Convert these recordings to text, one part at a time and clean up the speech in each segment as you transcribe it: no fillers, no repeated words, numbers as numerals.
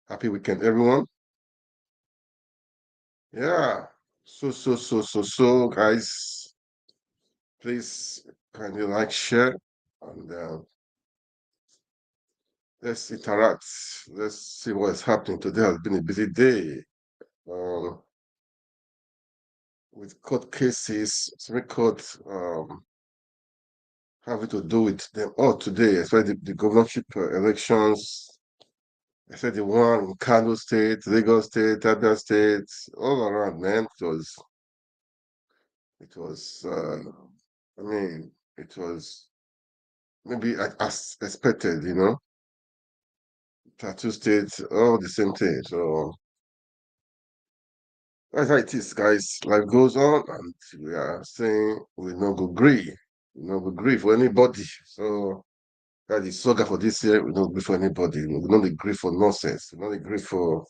Happy weekend, everyone. Yeah. So, guys, please kindly like, share, and let's interact. Let's see what is happening. Today has been a busy day. Um, with court cases, Supreme Court having to do with them all today, especially the governorship elections. I said the one in Kano State, Lagos State, Abia State, all around, man. It was, I mean, it was maybe as expected. Tattoo states, all the same thing. So that's how it is, guys. Life goes on, and we are saying we no go gree. We no go gree for anybody. So that is saga for this year. We don't agree for anybody. We don't agree for nonsense. We don't agree for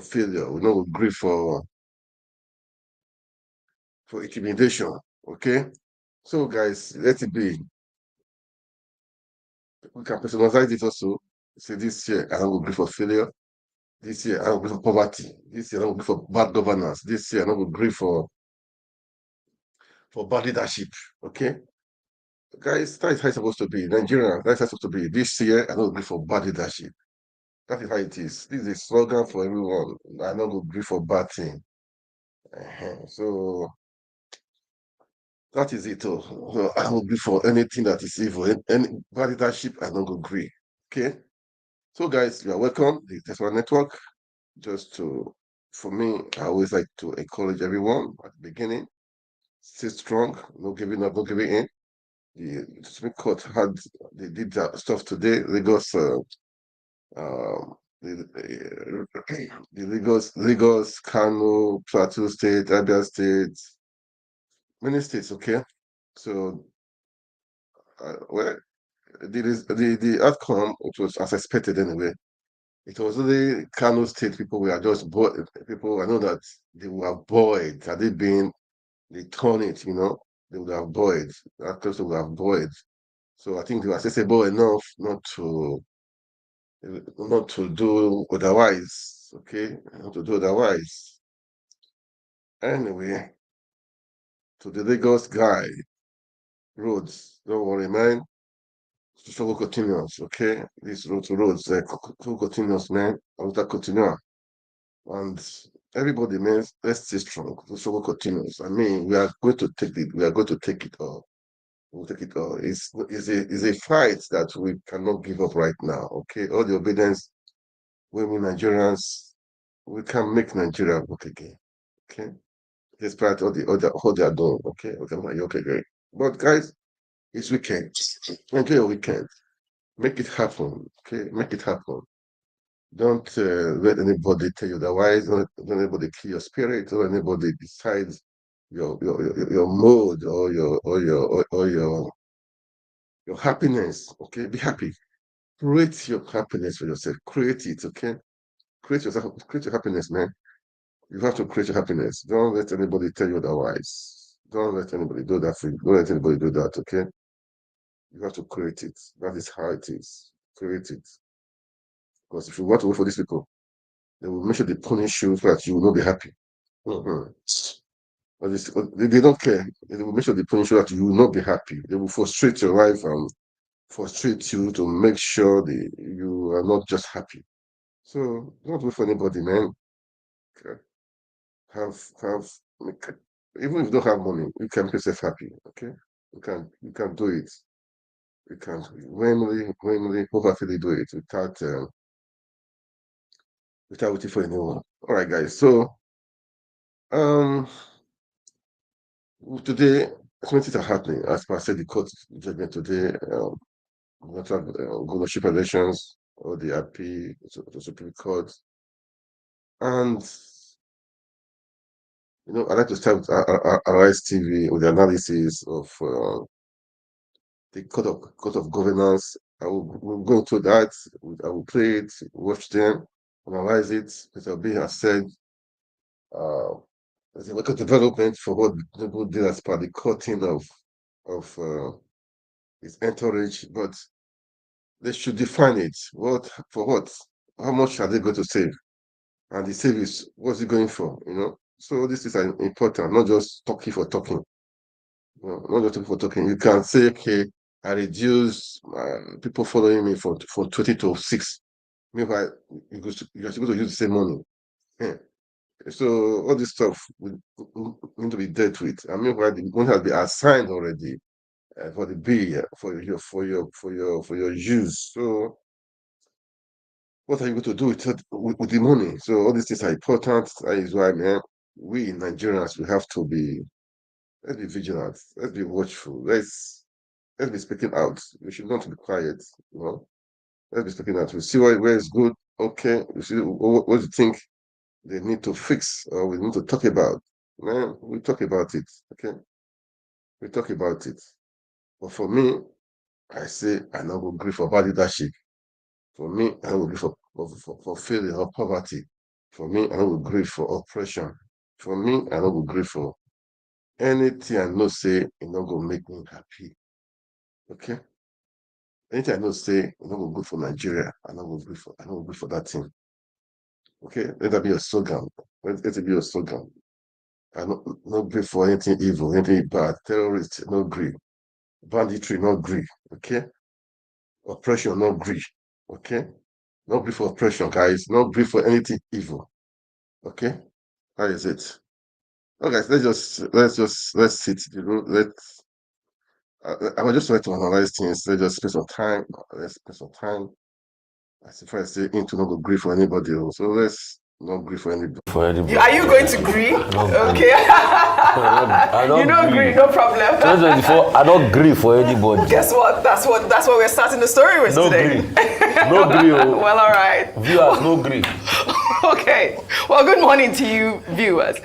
failure. We don't agree for intimidation. Okay. So guys, let it be. We can personalize it also. Say this year I don't agree for failure. This year I don't agree for poverty. This year I don't agree for bad governance. This year I don't agree for bad leadership. Okay, guys, that is how it's supposed to be. Nigeria, that's how it's supposed to be. This year I don't agree for bad leadership. That is how it is. This is a slogan for everyone. I don't agree for bad thing. So that is it. So I don't agree for anything that is evil. Any bad leadership, I don't agree. Okay. So guys, you are welcome. The Tesla Network. Just to, for me, I always like to encourage everyone at the beginning, stay strong, no giving up, no giving in. The Supreme Court they did that stuff today. Lagos, the Lagos, Kano, Plateau State, Abia State, many states. Okay, so well, the outcome, which was as expected anyway. It was only Kano State people were just bored. People, I know that they were bored. Had they been they turn it, they would have boiled. Actors would have boiled. So I think they were accessible enough not to do otherwise. Okay, not to do otherwise. Anyway, to the Lagos guy, roads, don't worry, man. Struggle continuous, okay? This road to roads, struggle continuous, man. I was that continue. And everybody, man, let's stay strong. The struggle continues. I mean, we are going to take it all. We'll take it all. It's a fight that we cannot give up right now. Okay, all the obedience, women, Nigerians, we can make Nigeria work again. Okay, despite all they are doing. Okay, okay, great. But guys, it's weekend. Enjoy your weekend. Make it happen. Okay, make it happen. Don't let anybody tell you otherwise. Don't let anybody kill your spirit. Don't let anybody decide your mood or your happiness. Okay, be happy. Create your happiness for yourself. Create it. Okay, create yourself. Create your happiness, man. You have to create your happiness. Don't let anybody tell you otherwise. Don't let anybody do that for you. Don't let anybody do that. Okay, you have to create it. That is how it is. Create it. Because if you want to wait for these people, they will make sure they punish you so that you will not be happy. Mm-hmm. They don't care. They will make sure they punish you that you will not be happy. They will frustrate your life and frustrate you to make sure that you are not just happy. So don't wait for anybody, man. Okay. Have make, even if you don't have money, you can make yourself happy. Okay, you can do it. You can willingly, wholeheartedly do it without waiting for anyone. All right, guys. So um today, so many things are happening. As per I said, the court judgment today, governorship elections, or the IP, the Supreme Court, and I like to start with Arise TV with the analysis of the court of governance. We'll go into that. I will play it, watch them, analyze it. Mr. B has said there's a record development for what people did as per the cutting of his entourage, but they should define it. For what? How much are they going to save? And the savings, what's it going for? So this is important, not just talking for talking. Not just talking for talking. You can say, okay, I reduce people following me from 20 to 6. Meanwhile, you're supposed to use the same money. Yeah. So all this stuff we need to be dealt with. And meanwhile, the money has been assigned already for the bill for your use. So what are you going to do with the money? So all these things are important. That is why, man, we Nigerians, we have to let's be vigilant. Let's be watchful. Let's be speaking out. We should not be quiet. Let's be speaking out. We see where is good. Okay. We see what you think they need to fix or we need to talk about. Man, we talk about it. Okay. We talk about it. But for me, I say I not go agree for bad leadership. For me, I don't agree for failure or poverty. For me, I don't agree for oppression. For me, I don't agree for anything I know say it not gonna make me happy. Okay? Anything I know say it not gonna good for Nigeria, I don't agree for that thing. Okay? Let that be a slogan. Let it be a slogan. I not agree for anything evil, anything bad, terrorists, no agree. Banditry, no agree. Okay? Oppression, no agree. Okay? No agree for oppression, guys. No agree for anything evil. Okay? How is it? Okay, let's sit. I would just try to analyze things. Let's just spend some time. Let's spend some time. As if I say into not agree for anybody. So let's not agree for anybody. Are you going to agree? Okay. I don't you don't agree, no problem. 2024, I don't agree for anybody. Guess what? That's what we're starting the story with today. No agree. Well, all right. Viewers, no agree. Okay. Well, good morning to you, viewers.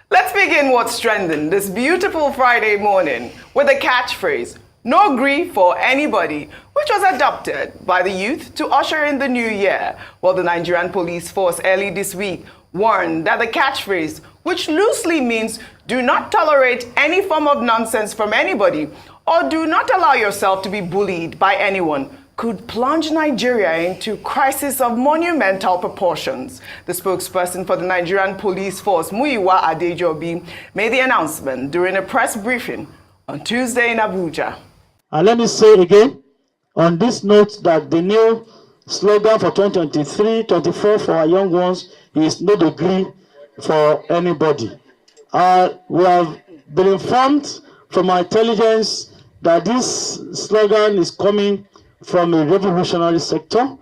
Let's begin what's trending this beautiful Friday morning with a catchphrase, no gree for anybody, which was adopted by the youth to usher in the new year. Well, the Nigerian police force early this week warned that the catchphrase, which loosely means do not tolerate any form of nonsense from anybody or do not allow yourself to be bullied by anyone, could plunge Nigeria into crisis of monumental proportions. The spokesperson for the Nigerian police force, Muyiwa Adejobi, made the announcement during a press briefing on Tuesday in Abuja. And let me say again, on this note, that the new slogan for 2023-24 for our young ones is no degree for anybody. We have been informed from our intelligence that this slogan is coming from a revolutionary sector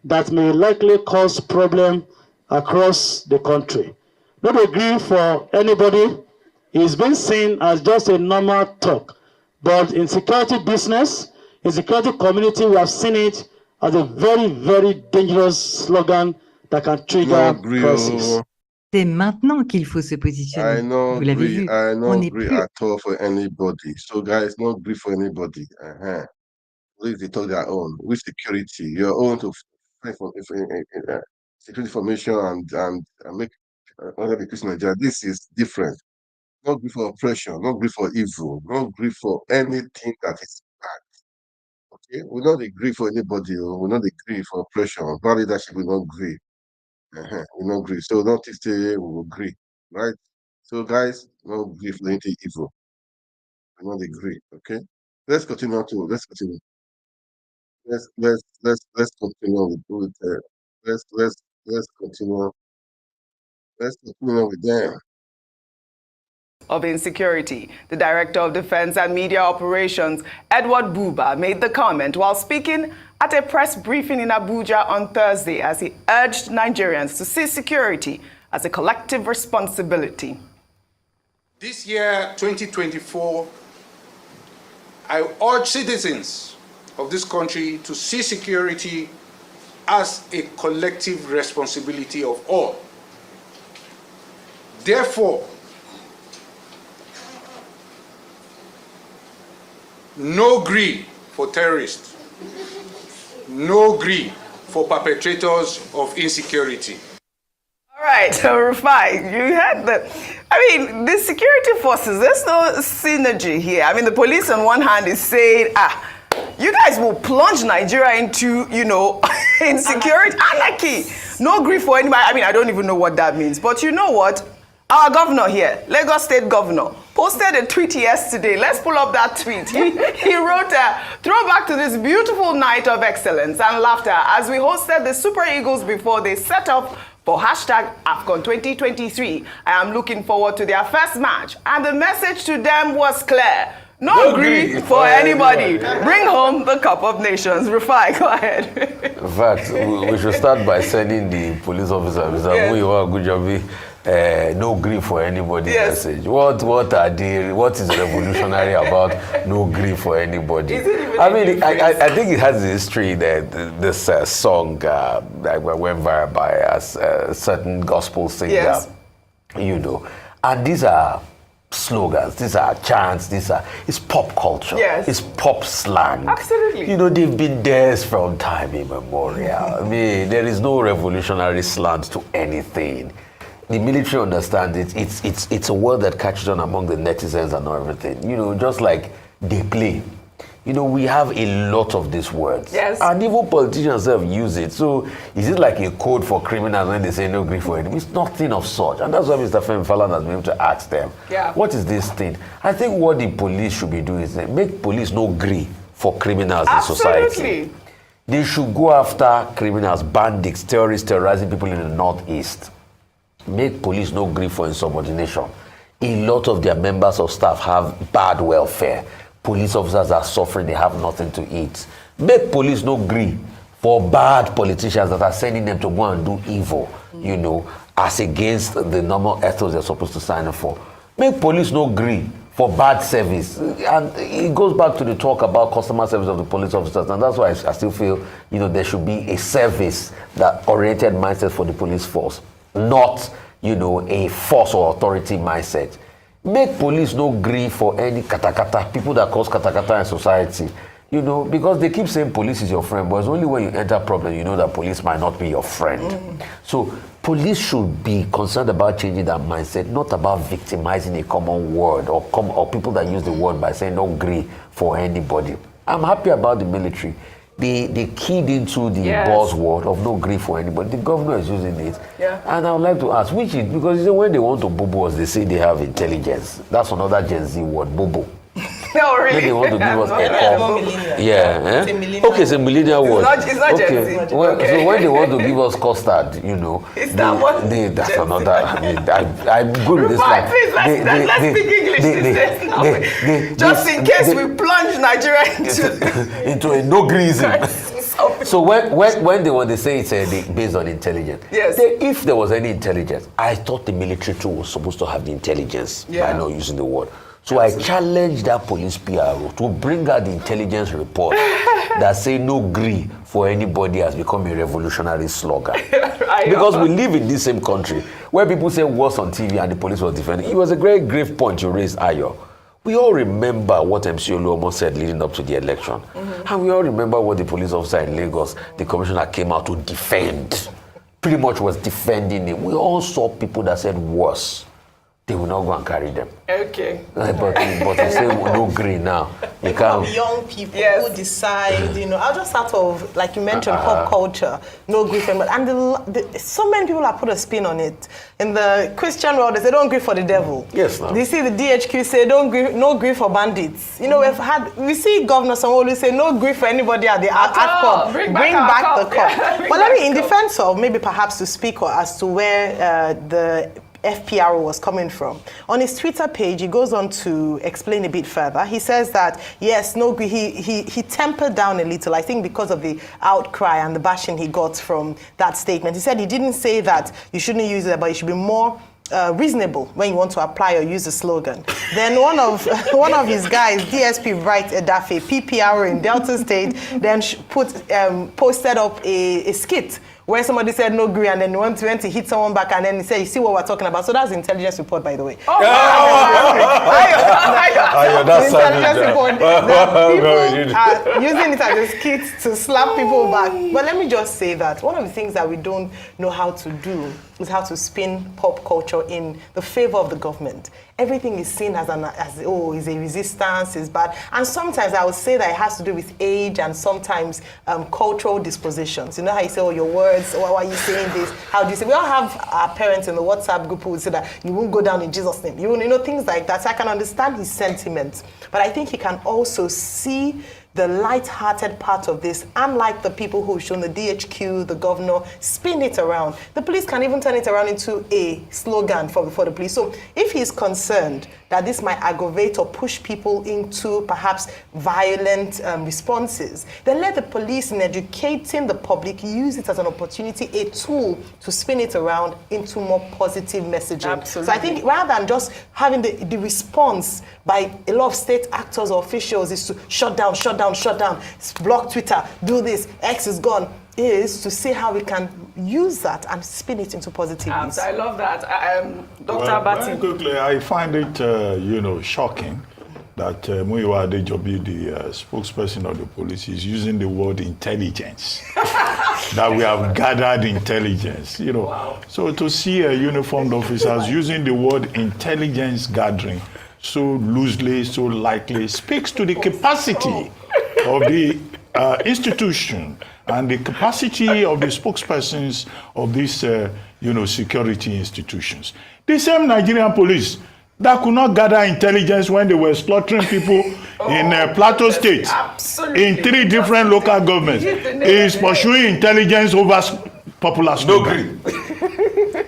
that may likely cause problem across the country. No degree for anybody is being seen as just a normal talk. But in security business, in security community, we have seen it as a very, very dangerous slogan that can trigger crisis. C'est maintenant qu'il faut se positionner. Vous l'avez vu, on n'est plus at all for anybody. So guys, not agree for anybody. Please, they talk their own. With security, your own to security information and make other people in Nigeria. This is different. Not agree for oppression, not agree for evil, not agree for anything that is bad. Okay, we not agree for anybody, we not agree for oppression. Bad leadership, we not agree. We not agree. So don't say we will agree, right? So guys, not agree for anything evil. We not agree. Okay, let's continue. Let's continue. Let's continue with let's continue. Let's continue with them. Of insecurity. The Director of Defense and Media Operations, Edward Buba, made the comment while speaking at a press briefing in Abuja on Thursday as he urged Nigerians to see security as a collective responsibility. This year, 2024, I urge citizens of this country to see security as a collective responsibility of all. Therefore, no gree for terrorists, no gree for perpetrators of insecurity. All right, Rufai, you had the security forces, there's no synergy here. I mean, the police on one hand is saying, you guys will plunge Nigeria into, insecurity, anarchy. No grief for anybody. I mean, I don't even know what that means. But you know what? Our governor here, Lagos State Governor, posted a tweet yesterday. Let's pull up that tweet. He wrote, throwback to this beautiful night of excellence and laughter as we hosted the Super Eagles before they set up for #AFCON 2023. I am looking forward to their first match. And the message to them was clear. No gree for anybody. Bring home the Cup of Nations. Rufai, go ahead. In fact, we should start by sending the police officer, no gree for anybody message. What is revolutionary about no gree for anybody? I mean, I think it has a history that this song that went viral by a certain gospel singer, and these are slogans, these are chants, it's pop culture, it's pop slang. Absolutely. They've been there from time immemorial. I mean, there is no revolutionary slant to anything. The military understands it. It's a word that catches on among the netizens and everything. Just like they play. We have a lot of these words. Yes. And even politicians have used it. So is it like a code for criminals when they say no gree for anything? It's nothing of such. And that's why Mr. Femi Falana has been able to ask them, what is this thing? I think what the police should be doing is make police no gree for criminals in society. They should go after criminals, bandits, terrorists, terrorizing people in the Northeast. Make police no gree for insubordination. A lot of their members of staff have bad welfare. Police officers are suffering, they have nothing to eat. Make police no gree for bad politicians that are sending them to go and do evil, as against the normal ethos they're supposed to sign up for. Make police no gree for bad service. And it goes back to the talk about customer service of the police officers, and that's why I still feel, there should be a service that oriented mindset for the police force. Not, a force or authority mindset. Make police no gree for any katakata, people that cause katakata in society. Because they keep saying police is your friend, but it's only when you enter problem, that police might not be your friend. So police should be concerned about changing that mindset, not about victimizing a common word or people that use the word by saying no gree for anybody. I'm happy about the military. They keyed into the buzzword of no gree for anybody. The governor is using it. And I would like to ask, because when they want to bobo us, they say they have intelligence. That's another Gen Z word, bobo. No, really. Then they want to give us okay, it's a millennial word. It's not Gen Z. So when they want to give us custard, that's another. I mean, I'm good with this. Please, let's speak English. Just in case we plunge Nigeria into a no greasing. So when they say it's based on intelligence, if there was any intelligence, I thought the military too was supposed to have the intelligence by not using the word. So I challenged that police PRO to bring out the intelligence report that say no gree for anybody has become a revolutionary slogan. Because we live in this same country where people say worse on TV and the police was defending. It was a very grave point you raised, Ayo. We all remember what MC Oluomo said leading up to the election. And we all remember what the police officer in Lagos, the commissioner, came out to defend. Pretty much was defending it. We all saw people that said worse. They will not go and carry them. Okay. But you say no gree now. You can't. Young people who decide, I'll just out of, like you mentioned, pop culture, no gree for anybody. And so many people have put a spin on it. In the Christian world, they say don't gree for the devil. Yes, no. You see the DHQ say no gree for bandits. We see Governor Sanwo-Olu say no gree for anybody at the AFCON. Bring back the cup. But let me, in defense of maybe perhaps to speak as to where the FPRO was coming from. On his Twitter page, he goes on to explain a bit further. He says that, yes, no, he tempered down a little, I think because of the outcry and the bashing he got from that statement. He said he didn't say that you shouldn't use it, but you should be more reasonable when you want to apply or use a slogan. Then one of his guys, DSP Bright Edafe, PPR in Delta State, then posted up a skit where somebody said no gree and then went to hit someone back and then he said, you see what we're talking about? So that's the intelligence report, by the way. That's intelligence report. People are using it as a skit to slap people back. But let me just say that one of the things that we don't know how to do is how to spin pop culture in the favor of the government. everything is seen as is a resistance, is bad. And sometimes I would say that it has to do with age and sometimes cultural dispositions. You know how you say, oh, your words, why are you saying this? How do you say? We all have our parents in the WhatsApp group who would say that you won't go down in Jesus' name. You know, things like that. So I can understand his sentiments. But I think he can also see the light-hearted part of this, unlike the people who've shown the DHQ, the governor, spin it around. The police can even turn it around into a slogan for the police. So if he's concerned that this might aggravate or push people into perhaps violent responses, then let the police, in educating the public, use it as an opportunity, a tool to spin it around into more positive messaging. Absolutely. So I think rather than just having the response by a lot of state actors or officials is to shut down, block Twitter, do this, X is gone, is to see how we can use that and spin it into positive use. I love that. Dr. Bati. Very quickly, I find it, shocking that Muyiwa Adejobi, the spokesperson of the police, is using the word intelligence. That we have gathered intelligence, Wow. So to see a uniformed officers using the word intelligence gathering so loosely, so lightly, speaks to the capacity of the institution and the capacity of the spokespersons of these, security institutions. The same Nigerian police that could not gather intelligence when they were slaughtering people in Plateau State, in 3 different local governments, is pursuing intelligence over popular slogan.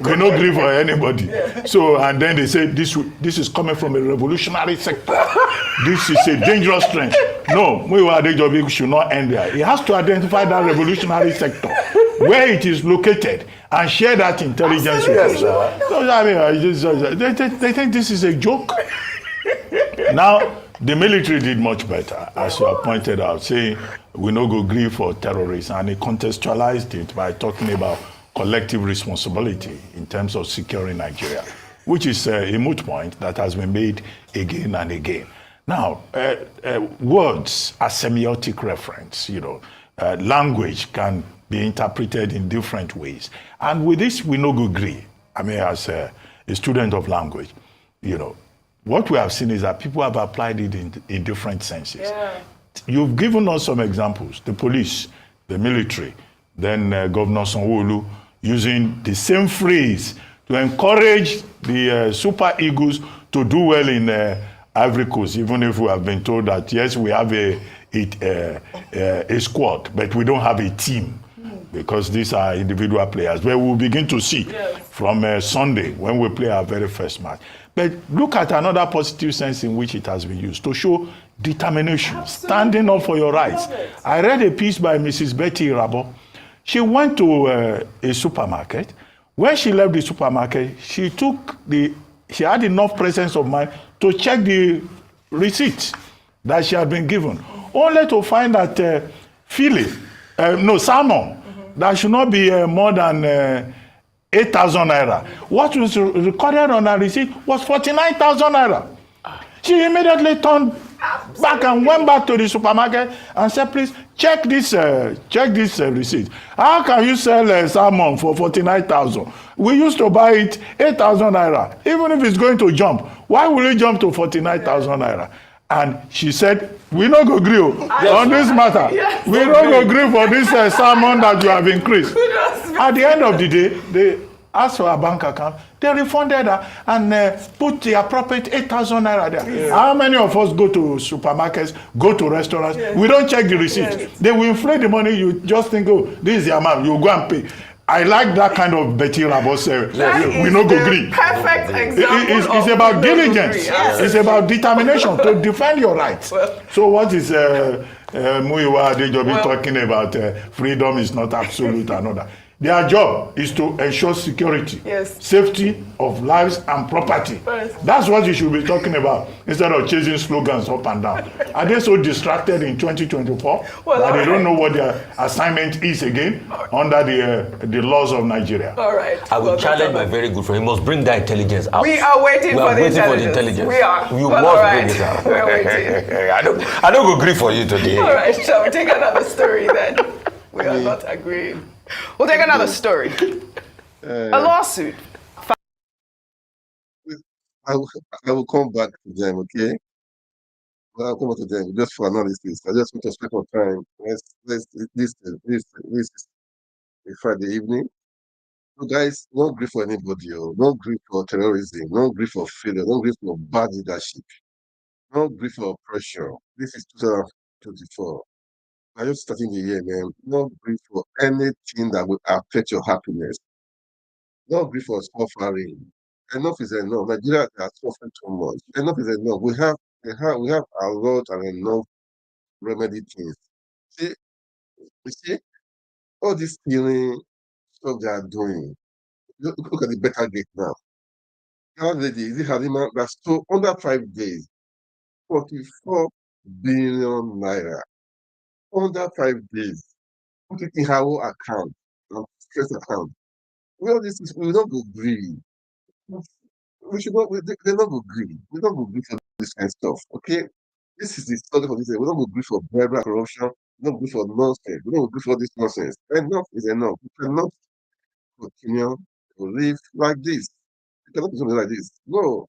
We no agree for anybody. Yeah. So, and then they say this is coming from a revolutionary sector. This is a dangerous trend. No, Muyiwa Adejobi should not end there. He has to identify that revolutionary sector, where it is located, and share that intelligence with us. So, I mean, they think this is a joke. Now, the military did much better, as you have pointed out, saying we no go agree for terrorists, and he contextualized it by talking about collective responsibility in terms of securing Nigeria, which is a moot point that has been made again and again. Now, words are semiotic reference, language can be interpreted in different ways. And with this, we no go agree. I mean, as a student of language, what we have seen is that people have applied it in different senses. Yeah. You've given us some examples, the police, the military, then Governor Sanwo-Olu, using the same phrase to encourage the Super Eagles to do well in Ivory Coast, even if we have been told that, yes, we have a squad, but we don't have a team, because these are individual players. But we'll begin to see from Sunday when we play our very first match. But look at another positive sense in which it has been used, to show determination, standing up for your rights. I read a piece by Mrs. Betty Rabo. She went to a supermarket. When she left the supermarket, she had enough presence of mind to check the receipt that she had been given, only to find that salmon, that should not be more than 8,000 naira. What was recorded on her receipt was 49,000 naira. She immediately turned back and went back to the supermarket and said, please check this receipt. How can you sell salmon for 49,000? We used to buy it 8,000 naira. Even if it's going to jump, why will it jump to 49,000 naira? And she said, we no go agree on this matter. Yes. We no go agree for this salmon that you have increased. At the end of the day, they asked for a bank account. They refunded her and put the appropriate 8,000 naira there. Yes. How many of us go to supermarkets, go to restaurants? Yes. We don't check the receipt. Yes. They will inflate the money. You just think, oh, this is the amount. You go and pay. I like that kind of Betty Rabo say, we no go agree. Perfect example. It's about diligence. Yes. It's about determination to defend your rights. So what is Muyiwa Adejobi talking about? Freedom is not absolute and all that. Their job is to ensure security, safety of lives and property. That's what you should be talking about, instead of chasing slogans up and down. Are they so distracted in 2024 that they don't know what their assignment is again under the laws of Nigeria? All right. I will challenge my very good friend. He must bring that intelligence out. We are waiting for the intelligence. We are. You must bring it out. We're waiting. I don't agree for you today. All right. Shall we take another story then? We are not agreeing. We'll take another story. A lawsuit. I will come back to them, okay? I'll come back to them just for analysis. I just want to spend more time. This is a Friday evening. So guys, no grief for anybody, no grief for terrorism, no grief for failure, no grief for bad leadership, no grief for oppression. This is 2024. I'm just starting the year, man. No grief for anything that will affect your happiness. No grief for suffering. Enough is enough. Nigeria has suffered too much. Enough is enough. We have a lot and enough remedy things. See, you see, all this stealing stuff they are doing. Look at the better gate now. That lady, this Halima, that stole under 5 days, 44 billion naira. Under 5 days. Put it in her own account, stress account. Well, this is, we don't go green. We should not, they don't go green. We don't go green for this kind of stuff, okay? This is the study for this. We don't go green for bribery, corruption. We don't go for nonsense. We don't go green for this nonsense. Enough is enough. We cannot continue to live like this. We cannot continue like this. No,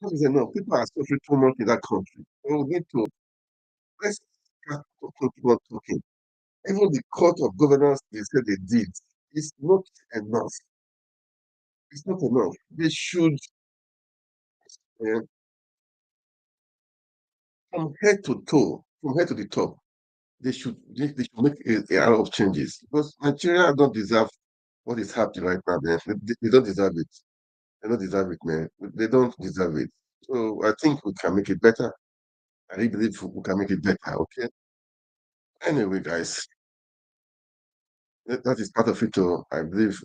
enough is enough. People are suffering too much in that country. So we need to, let's keep on talking. Even the court of governance, they said they did. It's not enough. It's not enough. They should, from head to toe, from head to the top, they should make a lot of changes, because Nigeria don't deserve what is happening right now, man. They don't deserve it. They don't deserve it, man. They don't deserve it. So I think we can make it better. I really believe we can make it better, okay? Anyway, guys, that is part of it too. I believe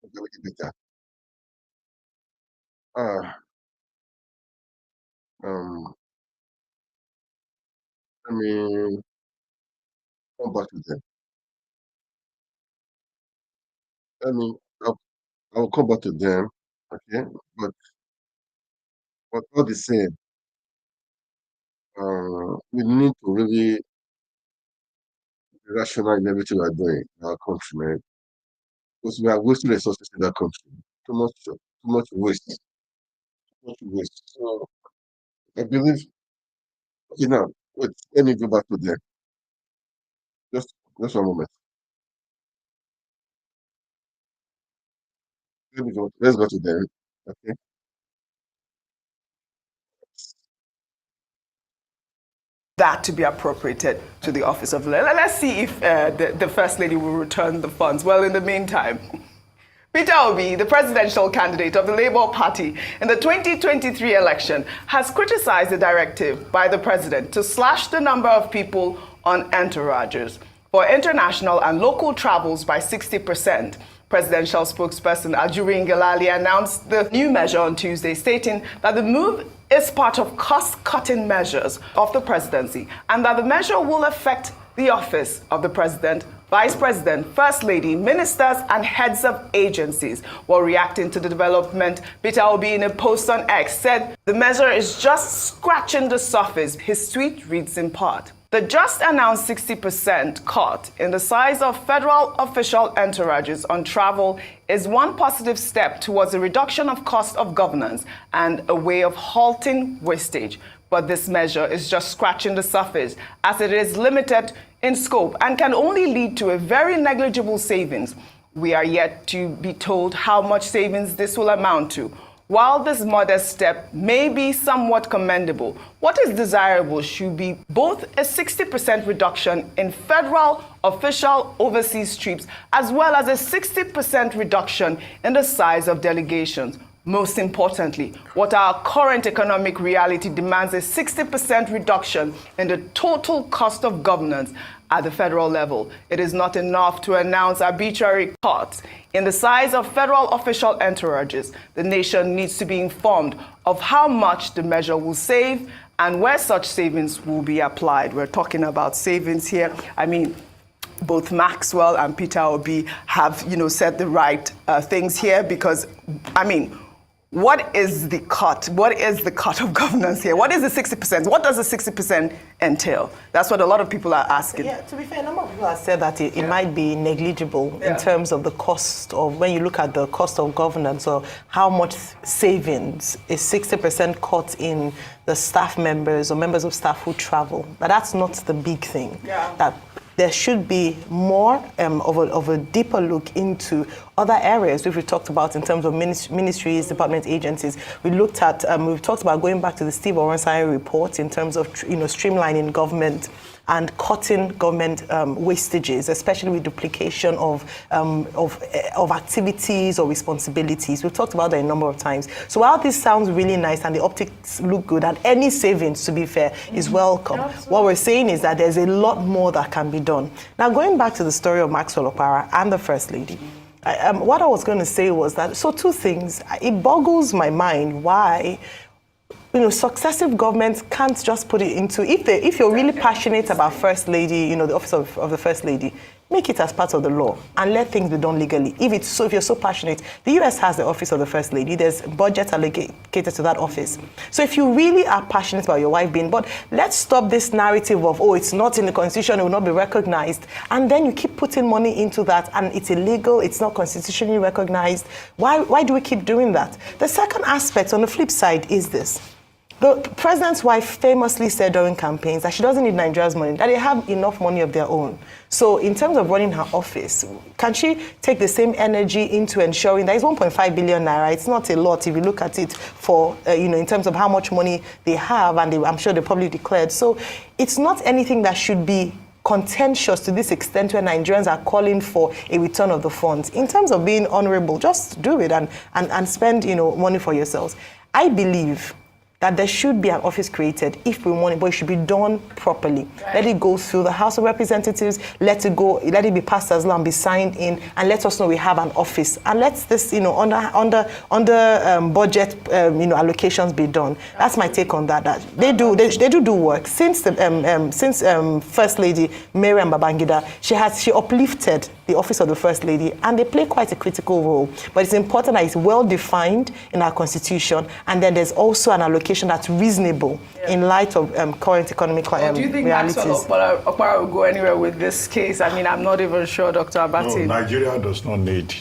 we can make it better. Let me come back to them. I'll come back to them, okay? But all the same, we need to really be rational in everything we are doing in our country, man. Because we are wasting resources in that country. Too much waste. Too much waste. So I believe, okay, now, wait, let me go back to them. Just one moment. Let's go to them. Okay. That to be appropriated to the office of let's see if the First Lady will return the funds. Well, in the meantime, Peter Obi, the presidential candidate of the Labour Party in the 2023 election, has criticized the directive by the president to slash the number of people on entourages for international and local travels by 60%. Presidential spokesperson Ajuri Ngelale announced the new measure on Tuesday, stating that the move is part of cost-cutting measures of the presidency and that the measure will affect the office of the president, vice president, first lady, ministers, and heads of agencies. While reacting to the development, Peter Obi, in a post on X, said the measure is just scratching the surface. His tweet reads in part: the just announced 60% cut in the size of federal official entourages on travel is one positive step towards a reduction of cost of governance and a way of halting wastage. But this measure is just scratching the surface, as it is limited in scope and can only lead to a very negligible savings. We are yet to be told how much savings this will amount to. While this modest step may be somewhat commendable, what is desirable should be both a 60% reduction in federal official overseas trips, as well as a 60% reduction in the size of delegations. Most importantly, what our current economic reality demands a 60% reduction in the total cost of governance at the federal level. It is not enough to announce arbitrary cuts in the size of federal official entourages. The nation needs to be informed of how much the measure will save and where such savings will be applied. We're talking about savings here. I mean, both Maxwell and Peter Obi have, said the right things here, because, what is the cut? What is the cut of governance here? What is the 60%? What does the 60% entail? That's what a lot of people are asking. Yeah, to be fair, a number of people have said that it might be negligible in terms of the cost of, when you look at the cost of governance or how much savings is 60% cut in the staff members or members of staff who travel. But that's not the big thing. That there should be more of a deeper look into other areas which we talked about in terms of ministries, department, agencies. We looked at, we've talked about going back to the Steve Owensanya report in terms of streamlining government and cutting government wastages, especially with duplication of activities or responsibilities. We've talked about that a number of times. So while this sounds really nice and the optics look good, and any savings, to be fair, is welcome, what we're saying is that there's a lot more that can be done. Now, going back to the story of Maxwell Okpara and the First Lady, what I was going to say was that, so two things. It boggles my mind why successive governments can't just put it into, if you're really passionate about First Lady, the office of the First Lady, make it as part of the law and let things be done legally. If you're so passionate, the US has the office of the First Lady. There's budget allocated to that office. So if you really are passionate about your wife being, but let's stop this narrative of, it's not in the Constitution, it will not be recognized. And then you keep putting money into that and it's illegal, it's not constitutionally recognized. Why do we keep doing that? The second aspect on the flip side is this. The president's wife famously said during campaigns that she doesn't need Nigeria's money, that they have enough money of their own. So in terms of running her office, can she take the same energy into ensuring that it's 1.5 billion naira? It's not a lot if you look at it for, in terms of how much money they have, and I'm sure they probably declared. So it's not anything that should be contentious to this extent where Nigerians are calling for a return of the funds. In terms of being honorable, just do it and spend, money for yourselves. I believe that there should be an office created if we want it, but it should be done properly. Right. Let it go through the House of Representatives, let it be passed as law and be signed in, and let us know we have an office. And let this, under budget, allocations be done. That's my take on that. That they do work. Since First Lady Mariam Babangida, she uplifted the office of the First Lady, and they play quite a critical role. But it's important that it's well defined in our Constitution, and then there's also an allocation that's reasonable in light of current economic realities. Do you think Maxwell Okpara will go anywhere with this case? I mean, I'm not even sure, Dr. Abati. No, Nigeria does not need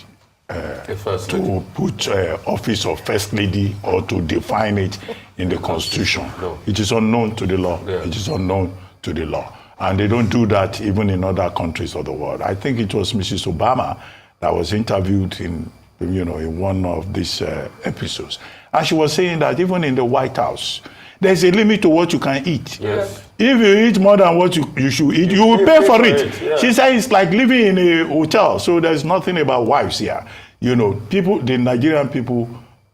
to put office of First Lady or to define it in the Constitution. No. It is unknown to the law. Yeah. It is unknown to the law. And they don't do that even in other countries of the world. I think it was Mrs. Obama that was interviewed in one of these episodes. And she was saying that even in the White House, there's a limit to what you can eat. Yes. If you eat more than what you should eat, you will pay for it. Yeah. She said it's like living in a hotel, so there's nothing about wives here. The Nigerian people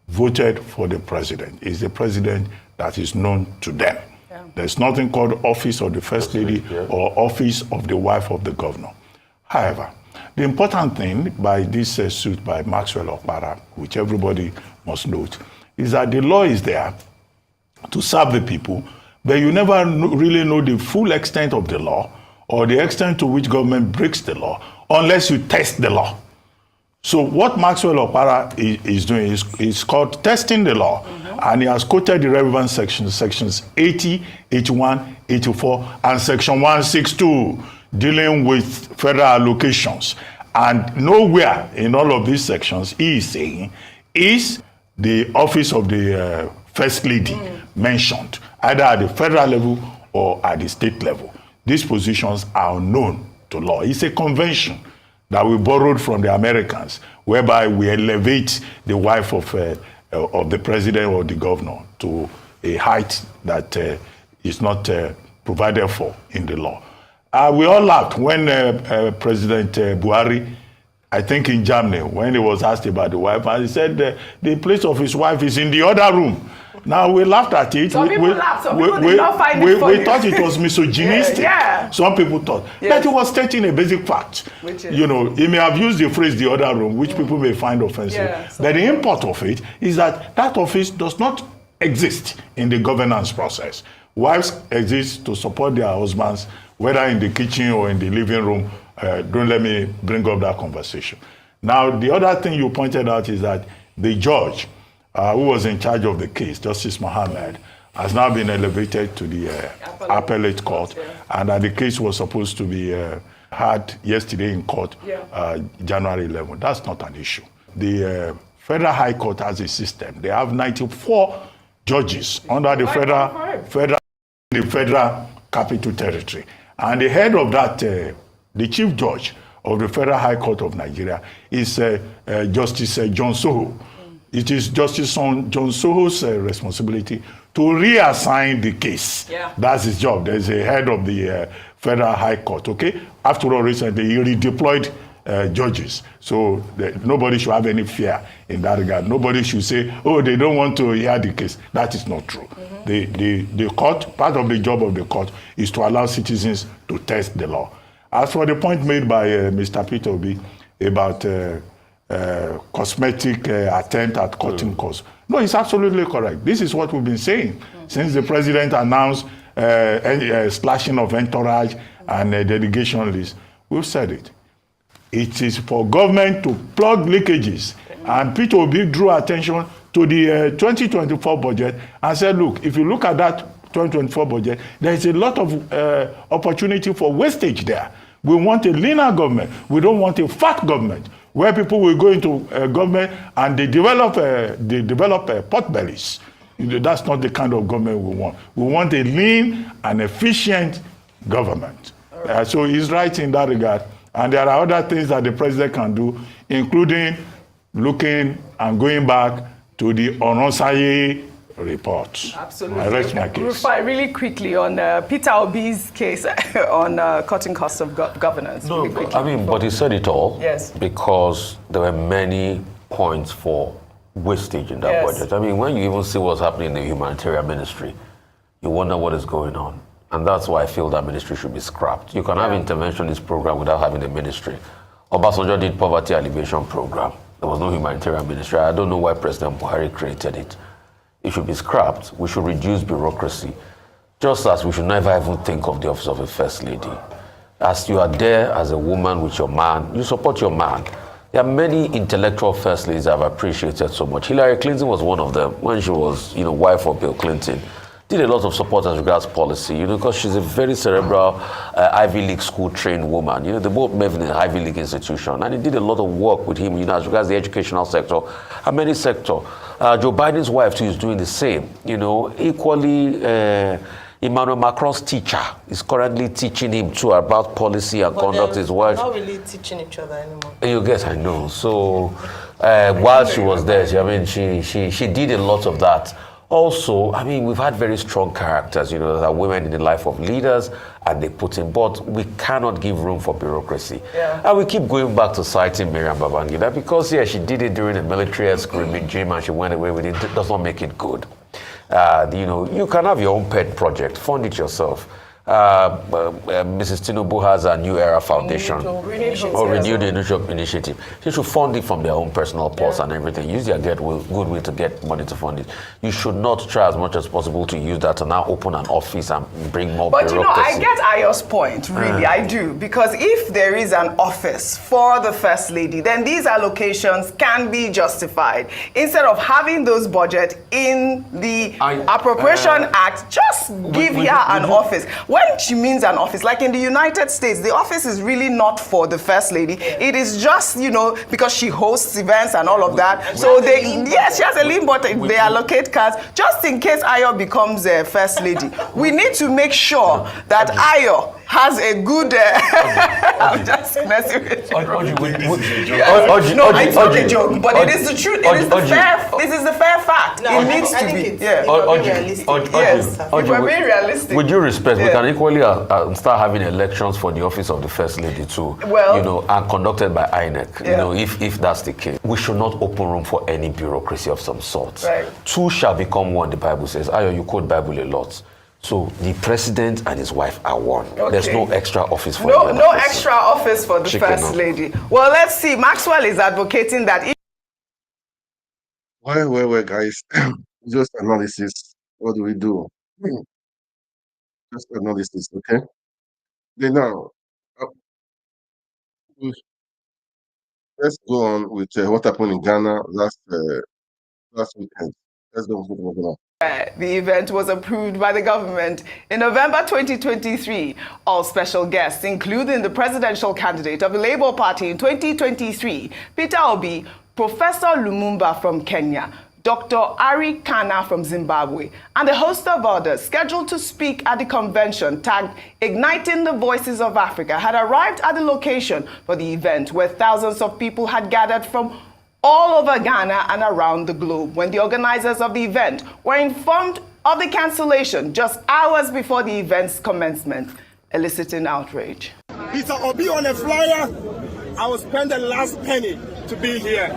voted for the president. It's the president that is known to them. Yeah. There's nothing called office of the First Lady or office of the wife of the governor. However, the important thing by this suit by Maxwell Okpara, which everybody must note, is that the law is there to serve the people, but you never really know the full extent of the law or the extent to which government breaks the law unless you test the law. So what Maxwell Okpara is doing is called testing the law. Mm-hmm. And he has quoted the relevant sections 80, 81, 84, and section 162, dealing with federal allocations. And nowhere in all of these sections, he is saying, is the office of the First Lady mentioned, either at the federal level or at the state level. These positions are unknown to law. It's a convention that we borrowed from the Americans, whereby we elevate the wife of the president or the governor to a height that is not provided for in the law. We all laughed when President Buhari, I think in Germany, when he was asked about the wife, and he said the place of his wife is in the other room. Now, we laughed at it. Some people laughed. Some people did not find it funny. We thought it was misogynistic. Yeah. Some people thought. Yes. But he was stating a basic fact. Which is? He may have used the phrase the other room, which people may find offensive. Yeah, but the import of it is that office does not exist in the governance process. Wives exist to support their husbands, whether in the kitchen or in the living room. Don't let me bring up that conversation. Now, the other thing you pointed out is that the judge who was in charge of the case, Justice Mohammed, has now been elevated to the appellate court, and that the case was supposed to be heard yesterday in court, January 11. That's not an issue. The Federal High Court has a system. They have 94 judges under the federal capital territory. And the head of that, the chief judge of the Federal High Court of Nigeria is Justice John Soho. It is Justice John Soho's responsibility to reassign the case. That's his job. There's a head of the Federal High Court, okay? After all, recently he redeployed judges. So nobody should have any fear in that regard. Nobody should say, oh, they don't want to hear the case. That is not true. The court, part of the job of the court is to allow citizens to test the law. As for the point made by Mr. Peter Obi about cosmetic attempt at cutting costs, no, it's absolutely correct. This is what we've been saying since the president announced slashing of entourage and delegation list. We've said it. It is for government to plug leakages. And Peter Obi drew attention to the 2024 budget and said, look, if you look at that 2024 budget, there is a lot of opportunity for wastage there. We want a leaner government. We don't want a fat government where people will go into government and they develop pot bellies. That's not the kind of government we want. We want a lean and efficient government. So he's right in that regard. And there are other things that the president can do, including looking and going back to the Onosaye report. Absolutely. I rest my case. Rufai, really quickly on Peter Obi's case on cutting costs of governance. No, I mean, but he said it all. Yes. Because there were many points for wastage in that budget. I mean, when you even see what's happening in the humanitarian ministry, you wonder what is going on. And that's why I feel that ministry should be scrapped. You can have interventionist program without having a ministry. Obasanjo did poverty alleviation program. There was no humanitarian ministry. I don't know why President Buhari created it. It should be scrapped. We should reduce bureaucracy. Just as we should never even think of the office of a first lady. As you are there as a woman with your man, you support your man. There are many intellectual first ladies I've appreciated so much. Hillary Clinton was one of them when she was, wife of Bill Clinton. Did a lot of support as regards policy, because she's a very cerebral Ivy League school trained woman. They both met in an Ivy League institution, and he did a lot of work with him, as regards the educational sector and many sector. Joe Biden's wife too is doing the same. Equally, Emmanuel Macron's teacher is currently teaching him too about policy and conduct his wife. Not really teaching each other anymore. You guess I know. So while she was there, she did a lot of that. Also, I mean, we've had very strong characters, that are women in the life of leaders, and they put in, but we cannot give room for bureaucracy. And we keep going back to citing Miriam Babangida because, she did it during a military regime and she went away with it. It does not make it good. You can have your own pet project, fund it yourself. Mrs. Tinubu has a New Era Foundation or Renewed Initiative. She should fund it from their own personal purse and everything. Use their goodwill to get money to fund it. You should not try as much as possible to use that to now open an office and bring more bureaucracy. But I get Ayo's point, really, I do. Because if there is an office for the First Lady, then these allocations can be justified. Instead of having those budgets in the Appropriation Act, just give her an office. When she means an office, like in the United States, the office is really not for the First Lady. It is just, because she hosts events and all of that. So she has a lean, but they allocate cards just in case Ayo becomes a First Lady. We need to make sure that Ayo has a good. I'm just messing with you. No, it's not a joke, but it is the truth. This is the fair fact. No, it needs to be. Yes. If we're being realistic. With due respect, we can equally start having elections for the office of the First Lady too. Well, and conducted by INEC. If that's the case, we should not open room for any bureaucracy of some sort. Right. Two shall become one. The Bible says. Ayo, you quote Bible a lot. So the president and his wife are one. Okay. There's no extra office for no extra office for the First Lady. Well, let's see. Maxwell is advocating that. Well, guys. Just analysis. What do we do? Just analysis, okay? Then now, let's go on with what happened in Ghana last last weekend. Let's go. The event was approved by the government in November 2023. All special guests, including the presidential candidate of the Labour Party in 2023, Peter Obi, Professor Lumumba from Kenya, Dr. Ari Kana from Zimbabwe, and a host of others scheduled to speak at the convention tagged Igniting the Voices of Africa had arrived at the location for the event, where thousands of people had gathered from all over Ghana and around the globe when the organizers of the event were informed of the cancellation just hours before the event's commencement, eliciting outrage. Peter Obi on a flyer, I will spend the last penny to be here.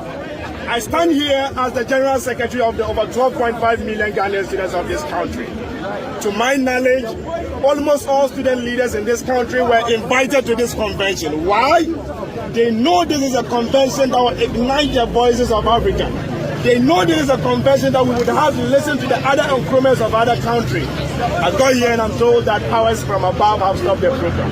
I stand here as the General Secretary of the over 12.5 million Ghanaian students of this country. To my knowledge, almost all student leaders in this country were invited to this convention. Why? They know this is a convention that will ignite the voices of Africa. They know this is a convention that we would have to listen to the other encroachments of other countries. I got here and I'm told that powers from above have stopped the program.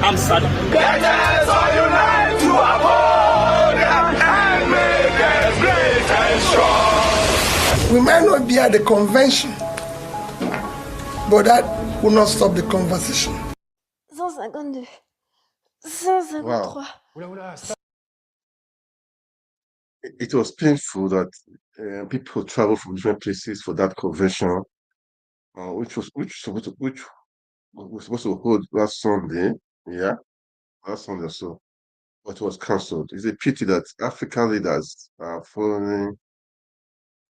I'm sad. Let us all unite to uphold and make us great and strong. We might not be at the convention, but that will not stop the conversation. 152. 153. Wow. It was painful that people travel from different places for that convention, which was supposed to hold last Sunday, last Sunday or so, but it was cancelled. It's a pity that African leaders are following,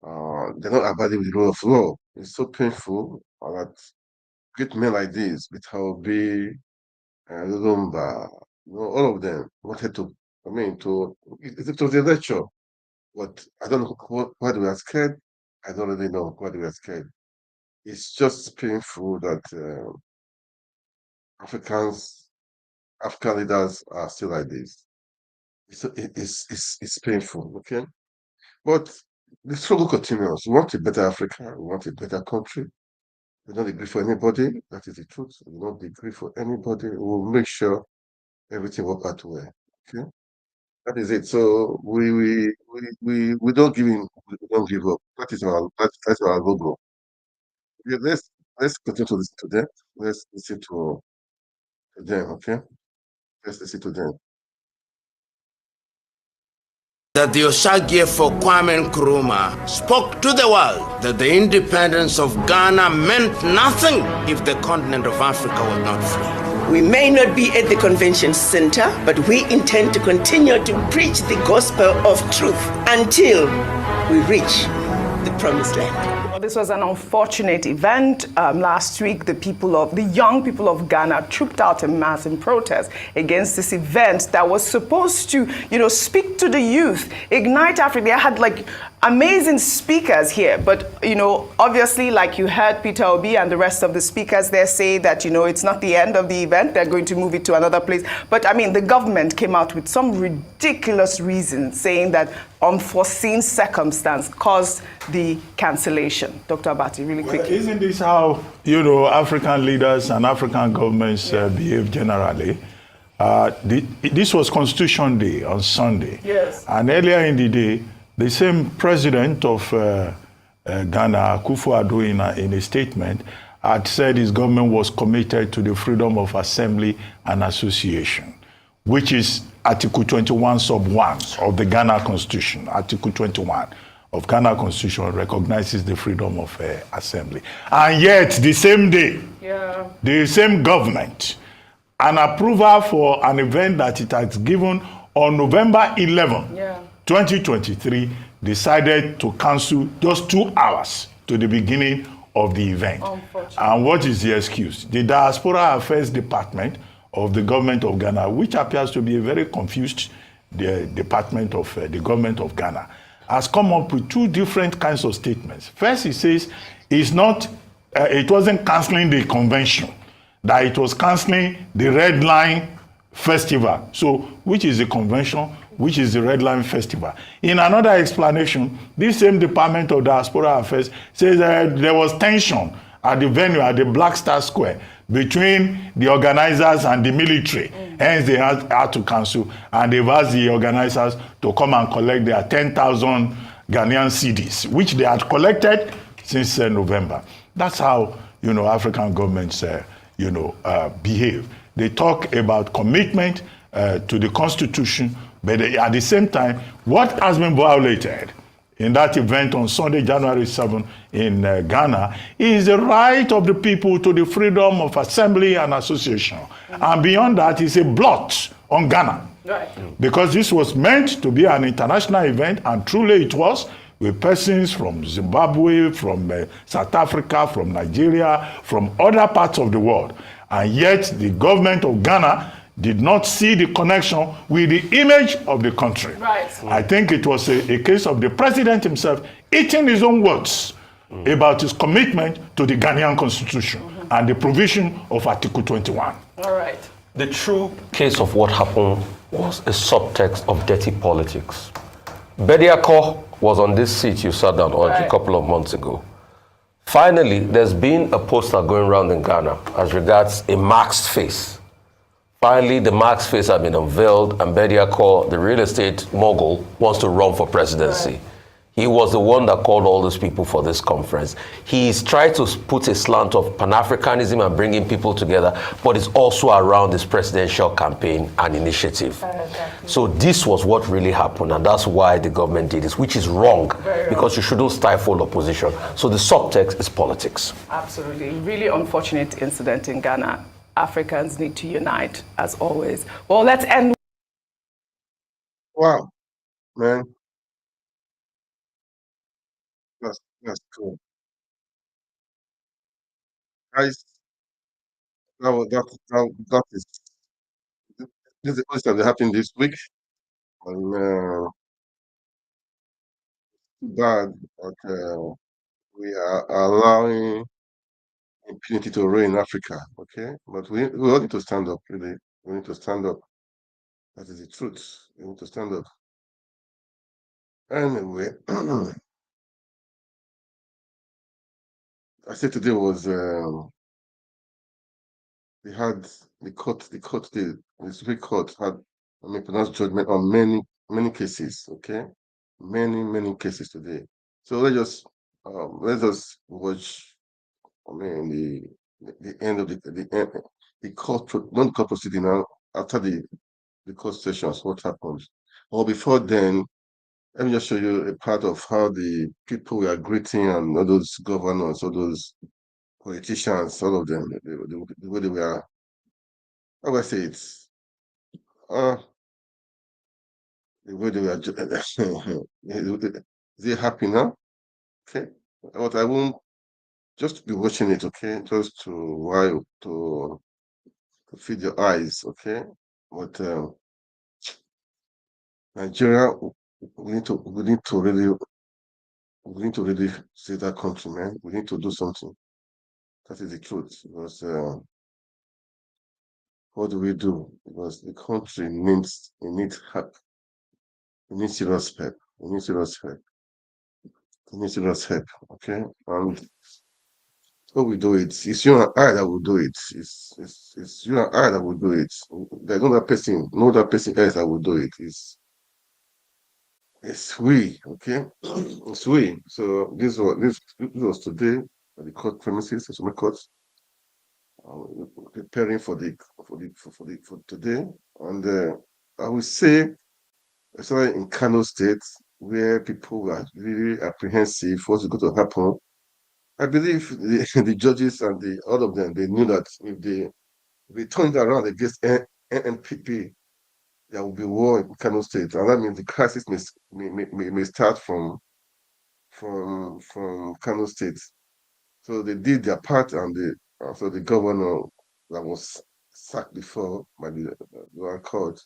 they're not abiding with the rule of law. It's so painful that great men like this, with Obi, Lumumba, all of them wanted to. It was a lecture, but I don't know why they were scared. I don't really know why they were scared. It's just painful that African leaders are still like this. It's painful, okay? But the struggle continues. We want a better Africa. We want a better country. We don't agree for anybody. That is the truth. We don't agree for anybody. We will make sure everything works out well. Okay, that is it. So we don't give in. We don't give up. That's our logo. Yeah, let's continue to listen to them. Let's listen to them. Okay, let's listen to them. That the Osagie for Kwame Nkrumah spoke to the world that the independence of Ghana meant nothing if the continent of Africa was not free. We may not be at the convention center, but we intend to continue to preach the gospel of truth until we reach the promised land. Well, this was an unfortunate event. Last week, the young people of Ghana trooped out en masse in protest against this event that was supposed to, speak to the youth, ignite Africa. They had amazing speakers here, but obviously, like you heard Peter Obi and the rest of the speakers there say that it's not the end of the event. They're going to move it to another place. But the government came out with some ridiculous reason, saying that unforeseen circumstance caused the cancellation. Dr. Abati, really quickly. Isn't this how African leaders and African governments behave generally? This was Constitution Day on Sunday. Yes. And earlier in the day, the same president of Ghana, Akufo-Addo, in a statement, had said his government was committed to the freedom of assembly and association, which is Article 21, Sub 1 of the Ghana Constitution. Article 21 of Ghana Constitution recognizes the freedom of assembly. And yet, the same day, the same government, an approval for an event that it has given on November 11, 2023, decided to cancel just 2 hours to the beginning of the event. And what is the excuse? The Diaspora Affairs Department of the government of Ghana, which appears to be a very confused department of the government of Ghana, has come up with 2 different kinds of statements. First, it says it wasn't canceling the convention, that it was canceling the Red Line Festival. So, which is the convention, which is the Red Line Festival. In another explanation, this same Department of Diaspora Affairs says that there was tension at the venue, at the Black Star Square, between the organizers and the military. Hence, they had to cancel, and they've asked the organizers to come and collect their 10,000 Ghanaian cedis, which they had collected since November. That's how, African governments, behave. They talk about commitment to the Constitution, but at the same time, what has been violated in that event on Sunday, January 7 in Ghana, is the right of the people to the freedom of assembly and association. And beyond that, is a blot on Ghana. Right. Because this was meant to be an international event, and truly it was, with persons from Zimbabwe, from South Africa, from Nigeria, from other parts of the world. And yet the government of Ghana did not see the connection with the image of the country. Right. I think it was a case of the president himself eating his own words about his commitment to the Ghanaian constitution and the provision of Article 21. All right. The true case of what happened was a subtext of dirty politics. Bediako was on this seat you sat down on a couple of months ago. Finally, there's been a poster going around in Ghana as regards a masked face. Finally, the masked face has been unveiled, and Bediako, the real estate mogul, wants to run for presidency. Right. He was the one that called all those people for this conference. He's tried to put a slant of Pan-Africanism and bringing people together, but it's also around this presidential campaign and initiative. Exactly. So this was what really happened, and that's why the government did this, which is wrong, because you shouldn't stifle opposition. So the subtext is politics. Absolutely. Really unfortunate incident in Ghana. Africans need to unite, as always. Well, let's end. Wow, man. That's cool. Guys, that is this is the first time that happened this week. And bad that we are allowing impunity to reign in Africa, okay? But we all need to stand up, really. We need to stand up. That is the truth. We need to stand up. Anyway, I said today was we had the Supreme Court had pronounced judgment on many cases, okay? Many cases today. So let's just watch the end of the court proceeding now after the court sessions, what happens. Or before then, let me just show you a part of how the people were greeting and all those governors, all those politicians, all of them, the way they were. How do I say it? The way they were. Is they happy now? Okay. But I won't just be watching it, okay? Just to feed your eyes, okay? But Nigeria, we need to really save that country, man. We need to do something. That is the truth. Because what do we do? Because the country needs help. We need serious help. We need serious help. We need serious help. Okay? And so we do it. It's you and I that will do it. It's you and I that will do it. There's no other person else that will do it. It's we, okay? It's we. So this was today at the court premises, the Supreme Court, preparing for today. And I would say, especially in Kano State, where people were really apprehensive what's going to happen. I believe the judges and all of them, they knew that if they turned around against NNPP, there will be war in Kano State, and that means the crisis may start from Kano State. So they did their part, and so the governor that was sacked before by the lower court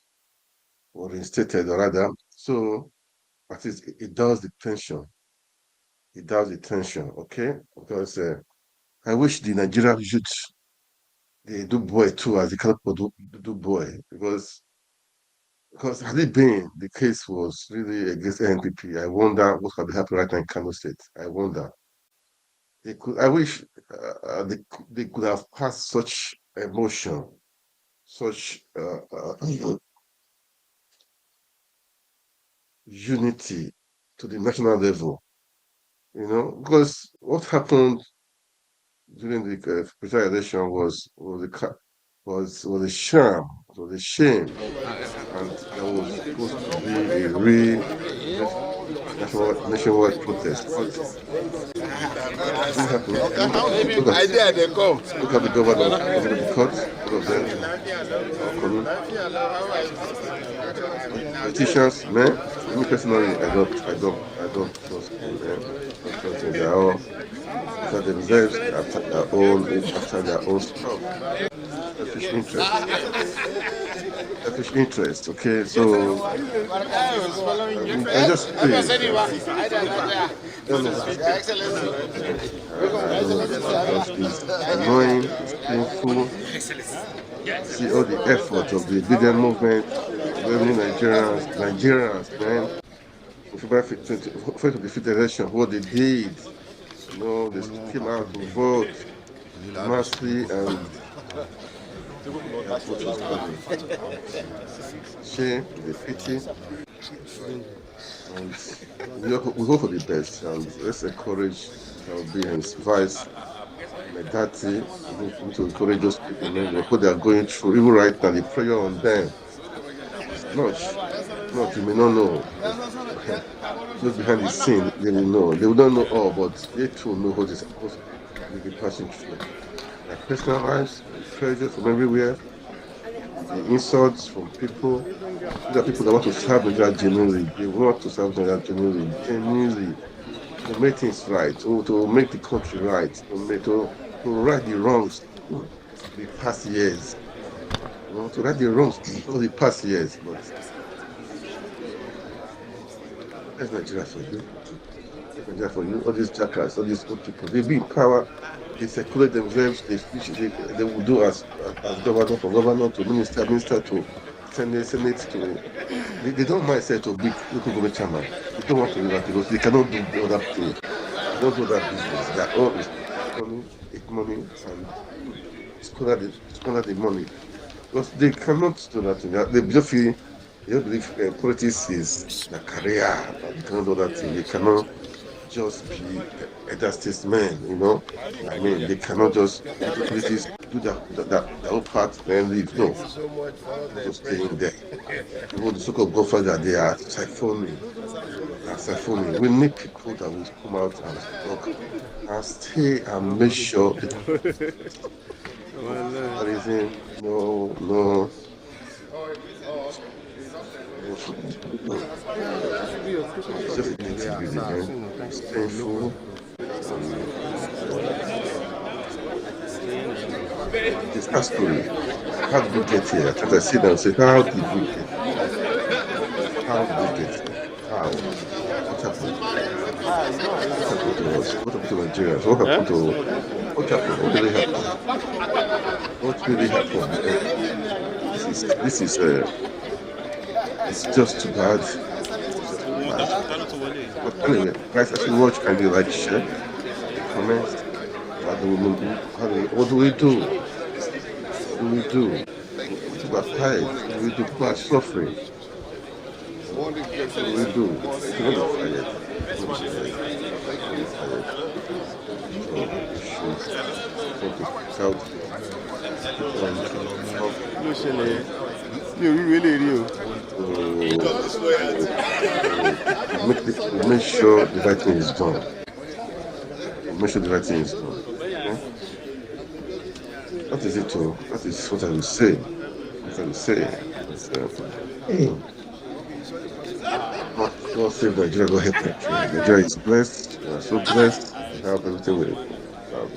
was reinstated, or rather. So at least it does the tension. It does the tension, okay? Because I wish the Nigerian youth they do boy too, as the Kano do boy, because had it been the case was really against NPP, I wonder what could be happening right now in Kano State. I wonder. I wish they could have passed such emotion, such unity to the national level. Because what happened during the presidential election was a sham, it was a shame, and there was supposed to be a real nationwide protest. But it didn't happen. Look at the governor of the court, all of them are coming. Politicians, man, me personally, I don't trust them. They are all after themselves, after their own stuff. Selfish interest. Okay, so I just pray. It's annoying, it's painful. See all the effort of the obedient movement, many Nigerians, man. February 1st of the 5th election, what they did, they came out to vote massively and shame, the pity, and we hope for the best, and let's encourage our beings, vice, Medati, to encourage those people, what they are going through, even right now, the pressure on them. Not you may not know. Those behind the scene, they will know. They will not know all, but they too know what is supposed to be passing through. Their personal lives, pressure from everywhere, the insults from people. These are people that want to serve Nigeria genuinely. They want to serve Nigeria genuinely, to make things right, to make the country right, to right the wrongs of the past years. To right the wrongs of the past years. But that's Nigeria for you. That's Nigeria for you. All these jackals, all these old people, they be in power, they circulate themselves, they will do as governor, from governor to minister to senate to. They don't mind saying to big local government chairman. They don't want to do that because they cannot do the other thing. They don't do that business. Their own is money and squander the money. Because they cannot do that thing. They just feel. They don't believe politics is their career. They cannot do that thing. They cannot just be elder statesmen, I mean, they cannot just politics do their own part and leave. No, just staying there. The so-called godfather, they are siphoning. We need people that will come out and talk and stay and make sure. No. It's just it's painful. It's a story. How did we get here? I sit down and say, how did we get here? How did we get here? How? What happened? What happened to us? What happened to Nigerians? What happened to... What happened? What really happened? What really happened? This is it's just too bad. But anyway, guys, as you watch, can you like, share, comment? What do we do? What do? People are tired. What do we do? People are suffering. What do? People are tired. Make sure the right thing is done. Make sure the right thing is done. Okay? That is it too. That is what I will say. God save Nigeria, God help Nigeria. Nigeria is blessed. We are so blessed. We have everything we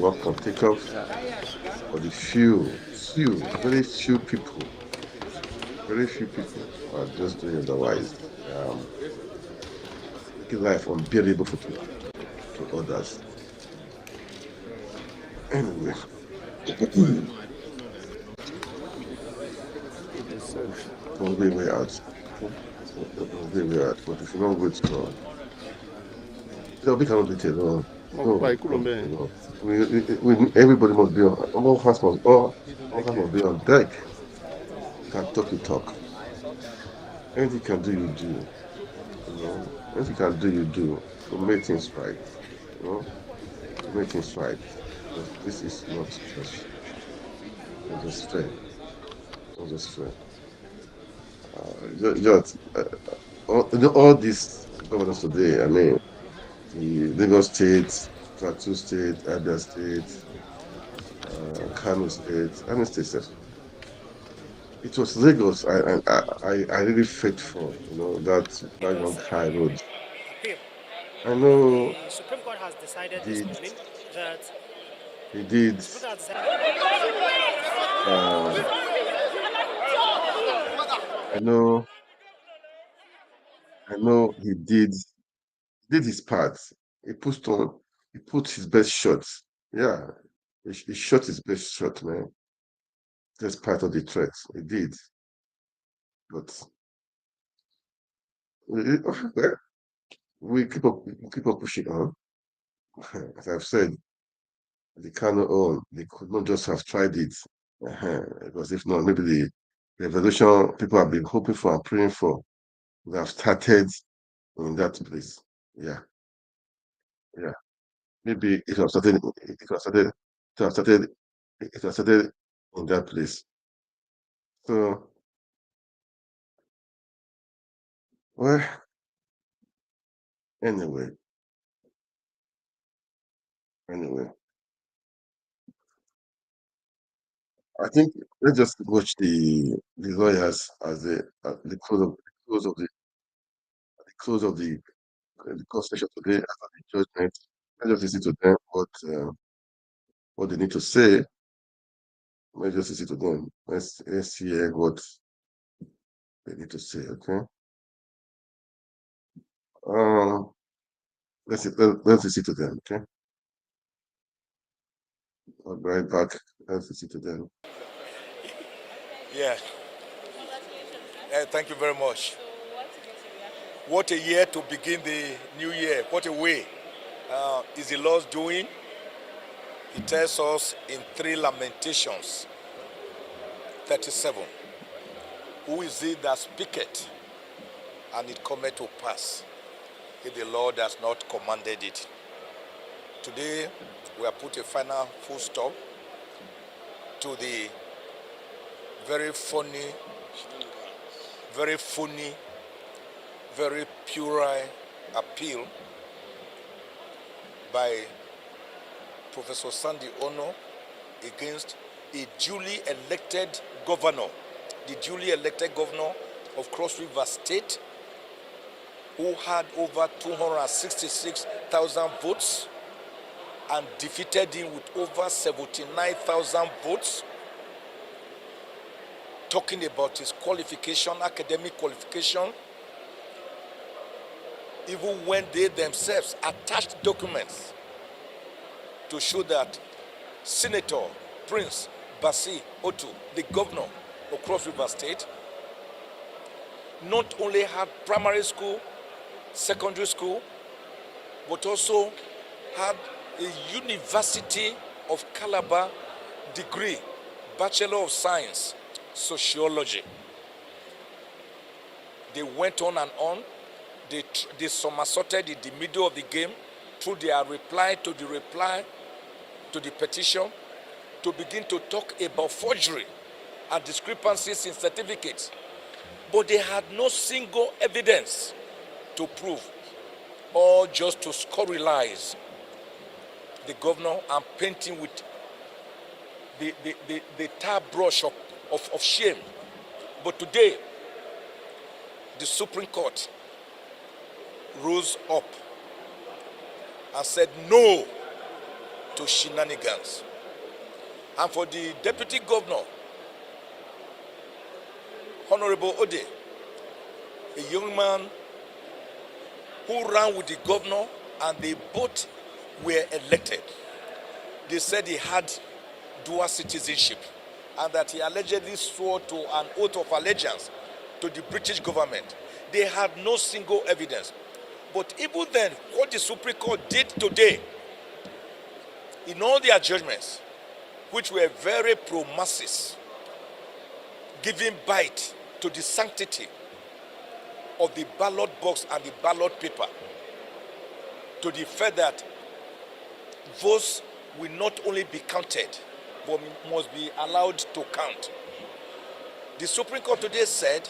work can take off. But the very few people are just doing otherwise. Making life unbearable to others. Anyway. One way out. But if you don't go to God, we cannot do it alone. No. Everybody must be on. All hands must be on deck. You can talk. Anything you can do, you do. What you can do, you do. To make things right. You know, to make things right. Because this is not just fair. Not just fair. Just all these governors today, I mean, the Lagos State, Plateau State, Abia State, Kano State, Kano State, sef. It was Lagos. I really fought for, that young high road. I know The Supreme Court has decided this did morning that he did. I know he did his part. He put his best shot. Yeah, he shot his best shot, man. That's part of the threat. He did, but we keep up pushing on. As I've said, the Kano own, they could not just have tried it, because if not, maybe the revolution people have been hoping for and praying for would have started in that place. Yeah. Maybe it was started. It was started in that place. So, well, anyway, I think let's just watch the lawyers as the close of the court session today after the judgment. Let's just listen to them what they need to say. Let's just listen to them. Let's hear what they need to say. Okay. Let's listen to them. Okay. I'll be right back. Let's listen to them. Yeah. Thank you very much. What a year to begin the new year. What a way. Is the Lord's doing? He tells us in 3 Lamentations 37. Who is it that speaketh, and it cometh to pass, if the Lord has not commanded it? Today, we have put a final full stop to the very funny, very puerile appeal by Professor Sandy Ono against a duly elected governor, the duly elected governor of Cross River State, who had over 266,000 votes and defeated him with over 79,000 votes, talking about his qualification, academic qualification, even when they themselves attached documents to show that Senator Prince Basi Otu, the governor of Cross River State, not only had primary school, secondary school, but also had a University of Calabar degree, Bachelor of Science, Sociology. They went on and on. They somersaulted in the middle of the game through their reply to the petition to begin to talk about forgery and discrepancies in certificates. But they had no single evidence to prove, or just to scurrilize the governor and paint him with the tar brush of shame. But today, the Supreme Court rose up and said no to shenanigans. And for the deputy governor, Honorable Ode, a young man who ran with the governor and they both were elected, they said he had dual citizenship and that he allegedly swore to an oath of allegiance to the British government. They had no single evidence. But even then, what the Supreme Court did today, in all their judgments, which were very pro-masses, giving bite to the sanctity of the ballot box and the ballot paper to the fact that votes will not only be counted, but must be allowed to count. The Supreme Court today said,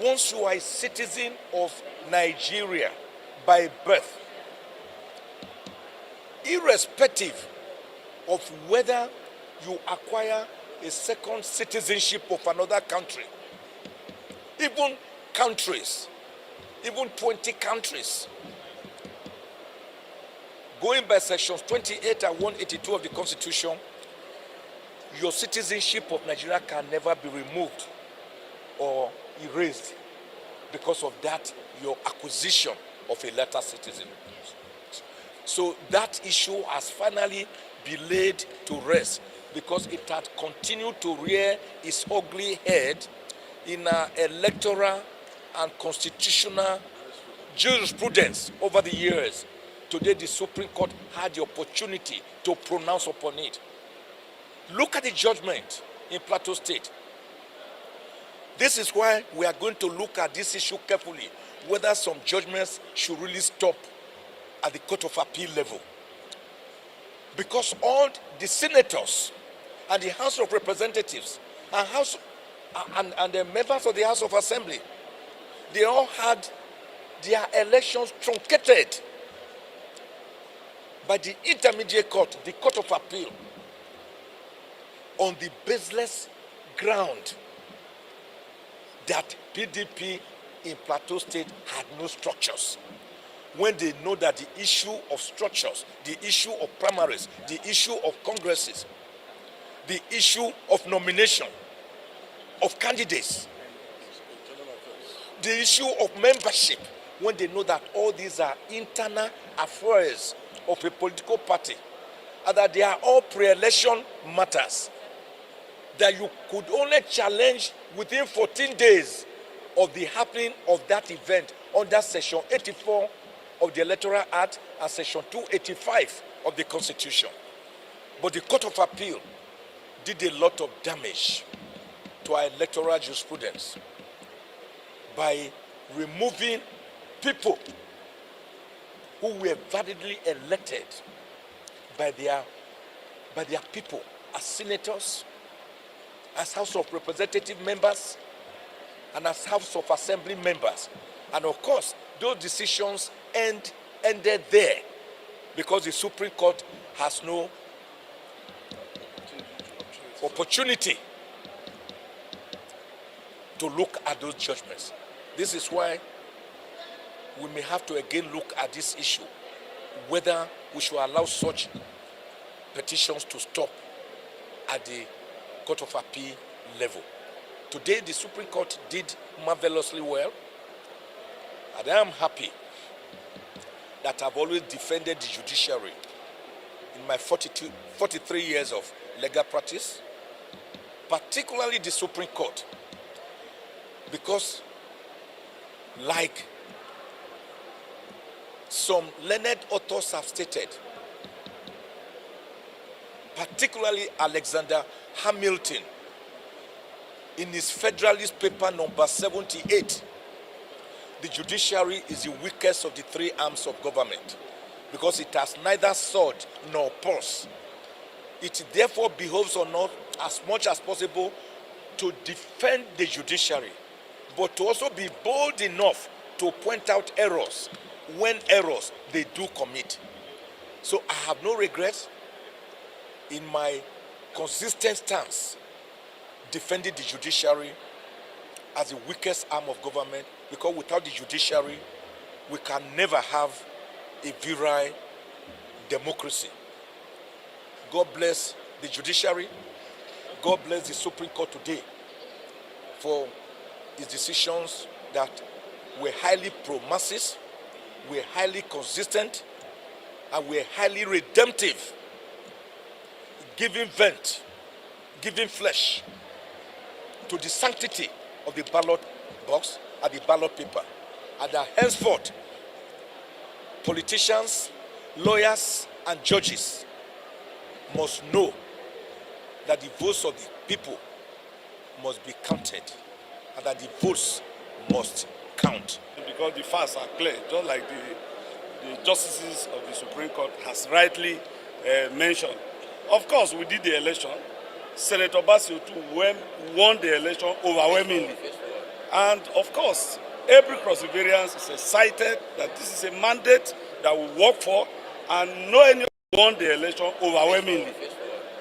once you are a citizen of Nigeria by birth, irrespective of whether you acquire a second citizenship of another country, even countries, even 20 countries, going by sections 28 and 182 of the Constitution, your citizenship of Nigeria can never be removed or erased because of that, your acquisition of a later citizen. So that issue has finally been laid to rest because it had continued to rear its ugly head in our electoral and constitutional jurisprudence over the years. Today, the Supreme Court had the opportunity to pronounce upon it. Look at the judgment in Plateau State. This is why we are going to look at this issue carefully, whether some judgments should really stop at the Court of Appeal level. Because all the senators and the House of Representatives and the members of the House of Assembly, they all had their elections truncated by the intermediate court, the Court of Appeal, on the baseless ground that PDP in Plateau State had no structures. When they know that the issue of structures, the issue of primaries, the issue of congresses, the issue of nomination of candidates, the issue of membership, when they know that all these are internal affairs of a political party, and that they are all pre-election matters, that you could only challenge within 14 days of the happening of that event under Section 84 of the Electoral Act and Section 285 of the Constitution. But the Court of Appeal did a lot of damage to our electoral jurisprudence by removing people who were validly elected by their people as senators, as House of Representative members, and as House of Assembly members. And of course, those decisions ended there because the Supreme Court has no opportunity to look at those judgments. This is why we may have to again look at this issue, whether we should allow such petitions to stop at the Court of Appeal level. Today, the Supreme Court did marvelously well, and I am happy that I've always defended the judiciary in my 43 years of legal practice, particularly the Supreme Court, because like some learned authors have stated, particularly Alexander Hamilton, in his Federalist paper number 78, the judiciary is the weakest of the three arms of government because it has neither sword nor pulse. It therefore behoves on us as much as possible to defend the judiciary, but to also be bold enough to point out errors when errors they do commit. So I have no regrets in my consistent stance defending the judiciary as the weakest arm of government, because without the judiciary, we can never have a virile democracy. God bless the judiciary. God bless the Supreme Court today for its decisions that were highly pro-masses, were highly consistent, and were highly redemptive, giving vent, giving flesh to the sanctity of the ballot box and the ballot paper. And that henceforth, politicians, lawyers, and judges must know that the votes of the people must be counted and that the votes must count. Because the facts are clear, just like the justices of the Supreme Court has rightly mentioned. Of course, we did the election. Senator Basio too won the election overwhelmingly. And of course, every cross-variance is cited that this is a mandate that we work for, and no anyone won the election overwhelmingly.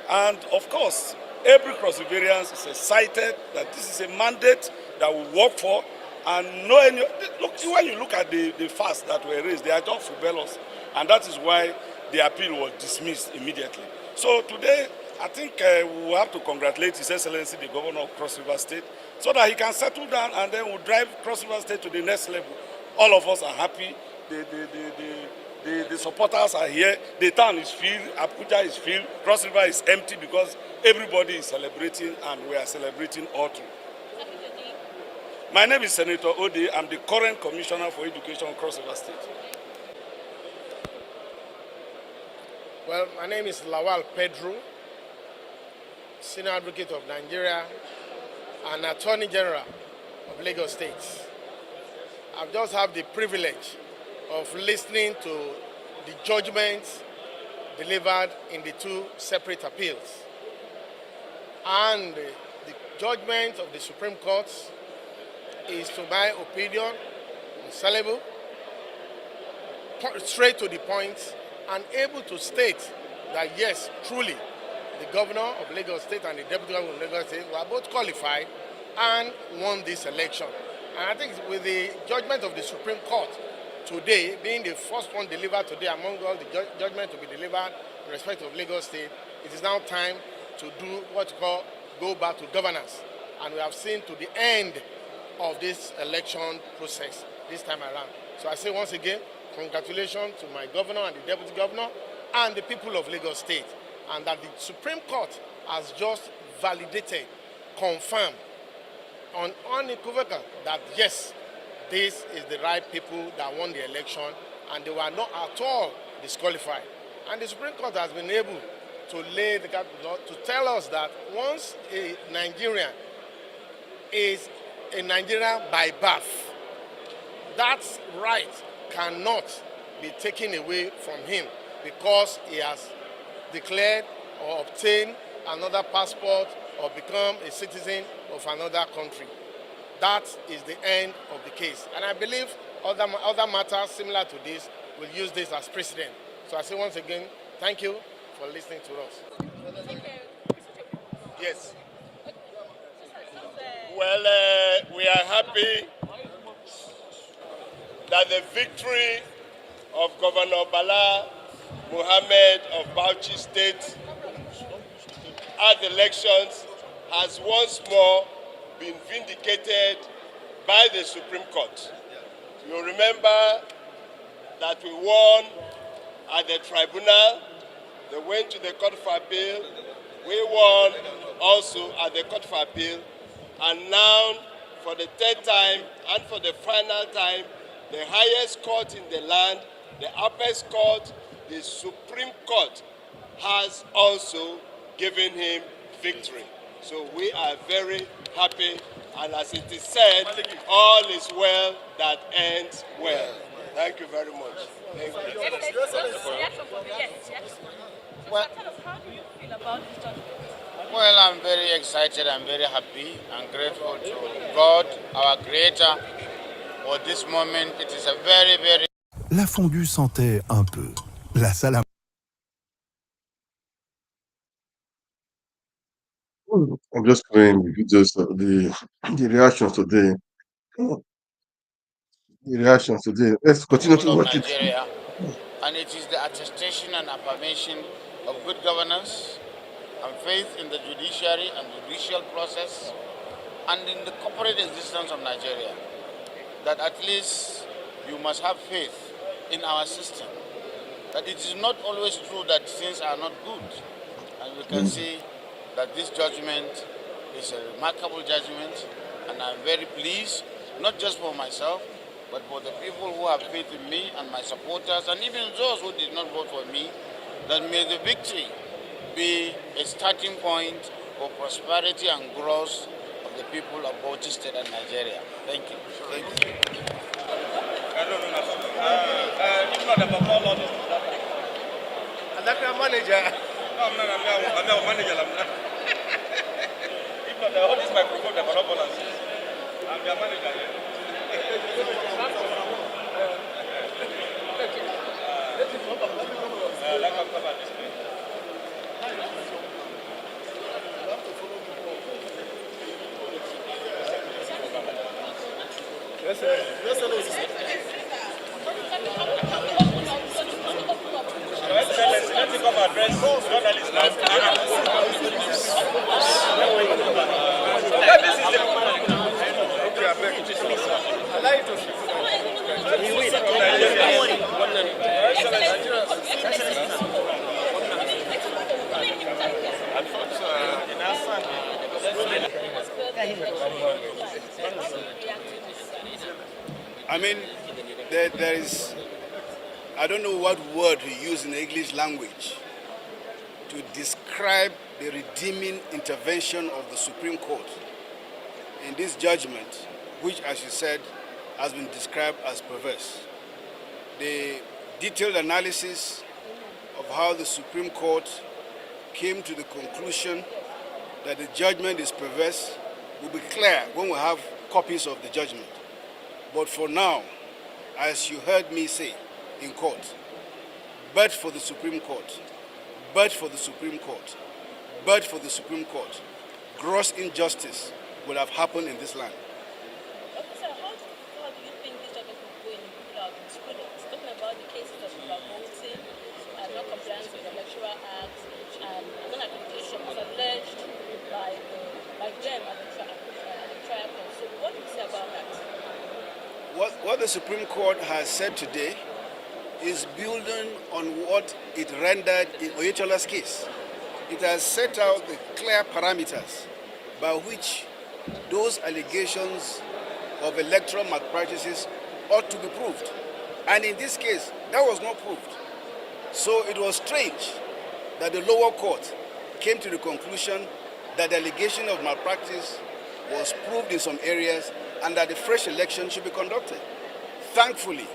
And of course, every cross-variance is cited that this is a mandate that we work for, and no any look, when you look at the facts that were raised, they are just rebellious, and that is why the appeal was dismissed immediately. So today, I think we will have to congratulate His Excellency the Governor of Cross River State, so that he can settle down, and then we'll drive Cross River State to the next level. All of us are happy. The supporters are here. The town is filled. Abuja is filled. Cross River is empty because everybody is celebrating, and we are celebrating all through. My name is Senator Odi. I'm the current Commissioner for Education Cross River State. Well, my name is Lawal Pedro, Senior Advocate of Nigeria and Attorney General of Lagos State. I've just had the privilege of listening to the judgments delivered in the two separate appeals. And the judgment of the Supreme Court is, to my opinion, unsellable, straight to the point, and able to state that yes, truly, the governor of Lagos State and the deputy governor of Lagos State were both qualified and won this election. And I think with the judgment of the Supreme Court today, being the first one delivered today among all the judgments to be delivered in respect of Lagos State, it is now time to do what we call go back to governance. And we have seen to the end of this election process this time around. So I say once again, congratulations to my governor and the deputy governor and the people of Lagos State, and that the Supreme Court has just validated, confirmed, unequivocal that yes, this is the right people that won the election, and they were not at all disqualified. And the Supreme Court has been able to lay the gap to tell us that once a Nigerian is a Nigerian by birth, that right cannot be taken away from him because he has declared or obtained another passport or become a citizen of another country. That is the end of the case. And I believe other matters similar to this will use this as precedent. So I say once again, thank you for listening to us. Yes. Well, we are happy that the victory of Governor Bala Mohammed of Bauchi State at the elections has once more been vindicated by the Supreme Court. You remember that we won at the tribunal, they went to the Court of Appeal, we won also at the Court of Appeal, and now for the third time and for the final time, the highest court in the land, the apex court, the Supreme Court, has also given him victory. So we are very happy, and as it is said, all is well that ends well. Thank you very much. Thank you. Well, I'm very excited, I'm very happy and grateful to God, our Creator, for this moment. It is a very, very... La fondue sentait un peu la salle. I'm just playing the videos of the reactions today. The reactions today. Let's continue to watch Nigeria, and it is the attestation and affirmation of good governance and faith in the judiciary and judicial process and in the corporate existence of Nigeria that at least you must have faith in our system. That it is not always true that things are not good. And we can see that this judgment is a remarkable judgment, and I'm very pleased, not just for myself, but for the people who have faith in me and my supporters, and even those who did not vote for me, that may the victory be a starting point for prosperity and growth of the people of Bauchi State and Nigeria. Thank you. Thank you. like a manager. No, I'm not a manager. If not, I hold this microphone for no balance. I'm their manager. Yes, sir. Yes, sir. Let me come address journalists now. I mean, there is, I don't know what word to use in the English language to describe the redeeming intervention of the Supreme Court in this judgment, which, as you said, has been described as perverse. The detailed analysis of how the Supreme Court came to the conclusion that the judgment is perverse will be clear when we have copies of the judgment. But for now, as you heard me say in court, but for the Supreme Court, but for the Supreme Court, but for the Supreme Court, gross injustice would have happened in this land. Officer, how do you think this judgment will go in jurisprudence? Talking about the cases of voting, non-compliance with the Electoral Act, and non-accreditation was alleged by them at the trial court. So what do you say about that? What the Supreme Court has said today is building on what it rendered in Oyetola's case. It has set out the clear parameters by which those allegations of electoral malpractices ought to be proved. And in this case, that was not proved. So it was strange that the lower court came to the conclusion that the allegation of malpractice was proved in some areas and that the fresh election should be conducted. Thankfully,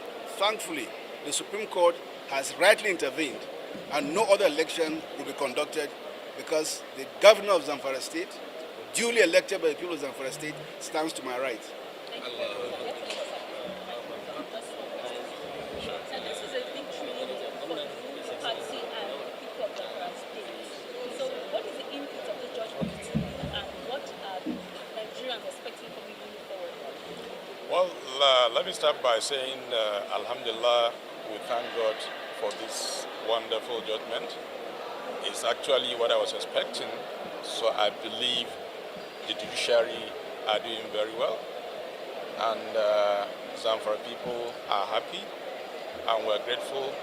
the Supreme Court has rightly intervened and no other election will be conducted because the governor of Zamfara State, duly elected by the people of Zamfara State, stands to my right. Well, let me start by saying, Alhamdulillah, we thank God for this wonderful judgment. It's actually what I was expecting, so I believe the judiciary are doing very well. And Zamfara people are happy, and we're grateful.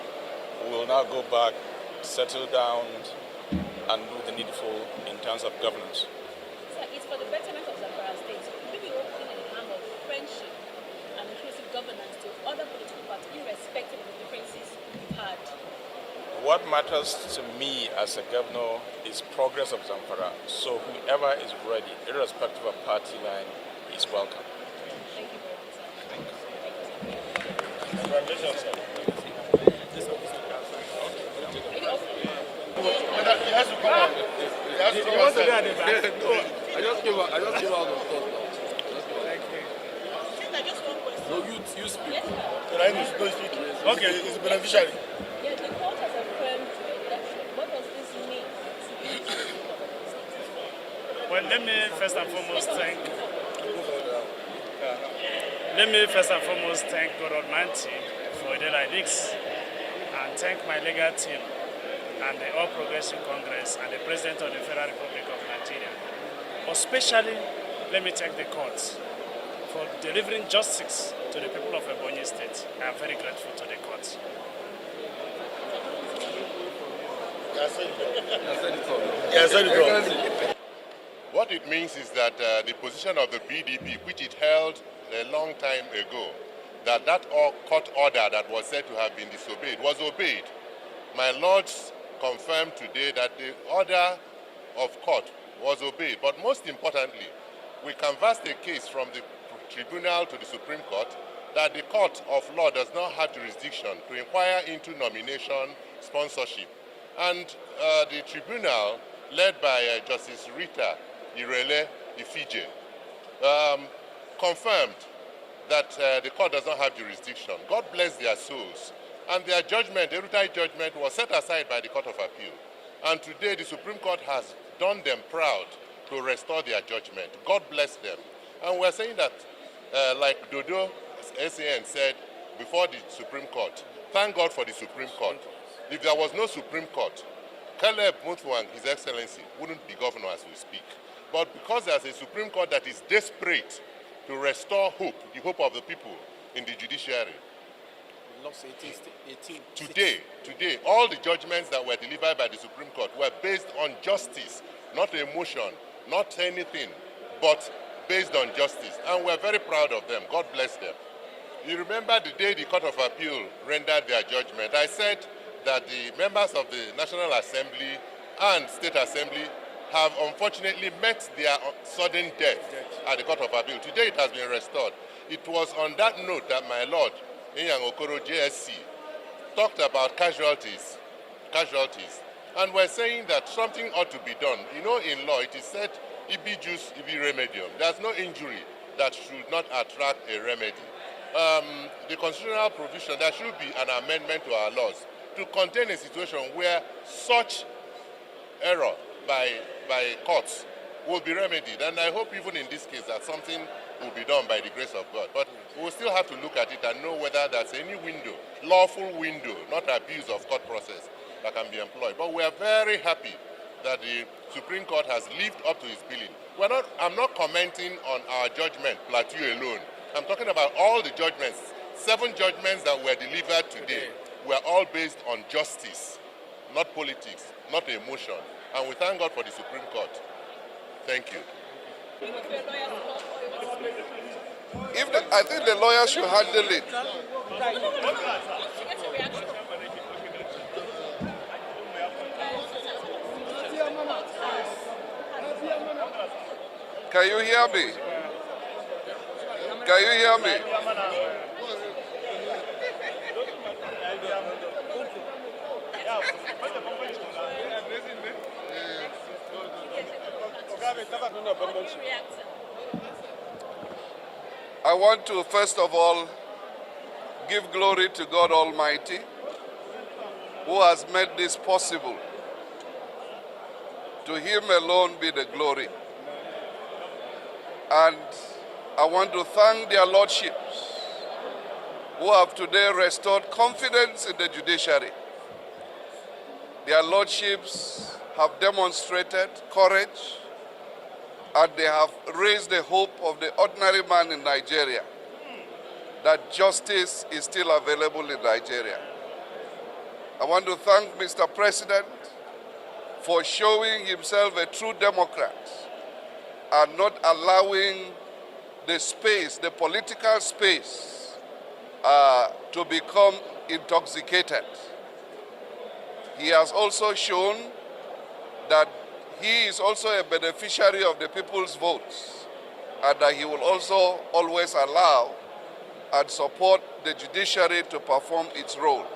We will now go back, settle down, and do the needful in terms of governance. So it's for the betterment of Zamfara State. Maybe opening an arm of friendship and inclusive governance to other political parties, irrespective of the differences we've had. What matters to me as a governor is progress of Zamfara. So whoever is ready, irrespective of party line, is welcome. Thank you very much, sir. Thank you. Congratulations, sir. He has to come out. He has to come out. I just came out of court now. No, you speak. No, speak. Okay, it's a beneficiary. Yeah, the court has affirmed the election. What does this mean? Well, let me first and foremost thank God Almighty for a day like this, and thank my legal team and the All Progressive Congress and the President of the Federal Republic of Nigeria. Especially, let me thank the courts for delivering justice to the people of Ebonyi State. I am very grateful to the courts. What it means is that the position of the PDP, which it held a long time ago, that court order that was said to have been disobeyed was obeyed. My lords confirmed today that the order of court was obeyed. But most importantly, we canvassed the case from the tribunal to the Supreme Court, that the court of law does not have jurisdiction to inquire into nomination, sponsorship. And the tribunal, led by Justice Rita Irele Ifije, confirmed that the court does not have jurisdiction. God bless their souls. And their judgment, the Erutai judgment, was set aside by the Court of Appeal. And today the Supreme Court has done them proud to restore their judgment. God bless them. And we're saying that, like Dodo SAN said before the Supreme Court, thank God for the Supreme Court. If there was no Supreme Court, Caleb Mutfwang, His Excellency, wouldn't be governor as we speak. But because there's a Supreme Court that is desperate to restore hope, the hope of the people in the judiciary, Today, all the judgments that were delivered by the Supreme Court were based on justice, not emotion, not anything, but based on justice. And we're very proud of them. God bless them. You remember the day the Court of Appeal rendered their judgment, I said that the members of the National Assembly and State Assembly have unfortunately met their sudden death at the Court of Appeal. Today it has been restored. It was on that note that my Lord, Inyang Okoro JSC, talked about casualties. And we're saying that something ought to be done. You know, in law, it is said, ibi jus, ibi remedium. There's no injury that should not attract a remedy. The constitutional provision, there should be an amendment to our laws to contain a situation where such error by courts will be remedied. And I hope even in this case that something will be done by the grace of God. But we will still have to look at it and know whether there's any window, lawful window, not abuse of court process, that can be employed. But we are very happy that the Supreme Court has lived up to its billing. I'm not commenting on our judgment, Plateau alone. I'm talking about all the judgments. 7 judgments that were delivered today were all based on justice, not politics, not emotion. And we thank God for the Supreme Court. Thank you. I think the lawyers should handle it. Can you hear me? Can you hear me? I want to first of all give glory to God Almighty, who has made this possible. To Him alone be the glory. And I want to thank their lordships who have today restored confidence in the judiciary. Their lordships have demonstrated courage, and they have raised the hope of the ordinary man in Nigeria that justice is still available in Nigeria. I want to thank Mr. President for showing himself a true Democrat and not allowing the space, the political space, to become intoxicated. He has also shown that he is also a beneficiary of the people's votes, and that he will also always allow and support the judiciary to perform its role.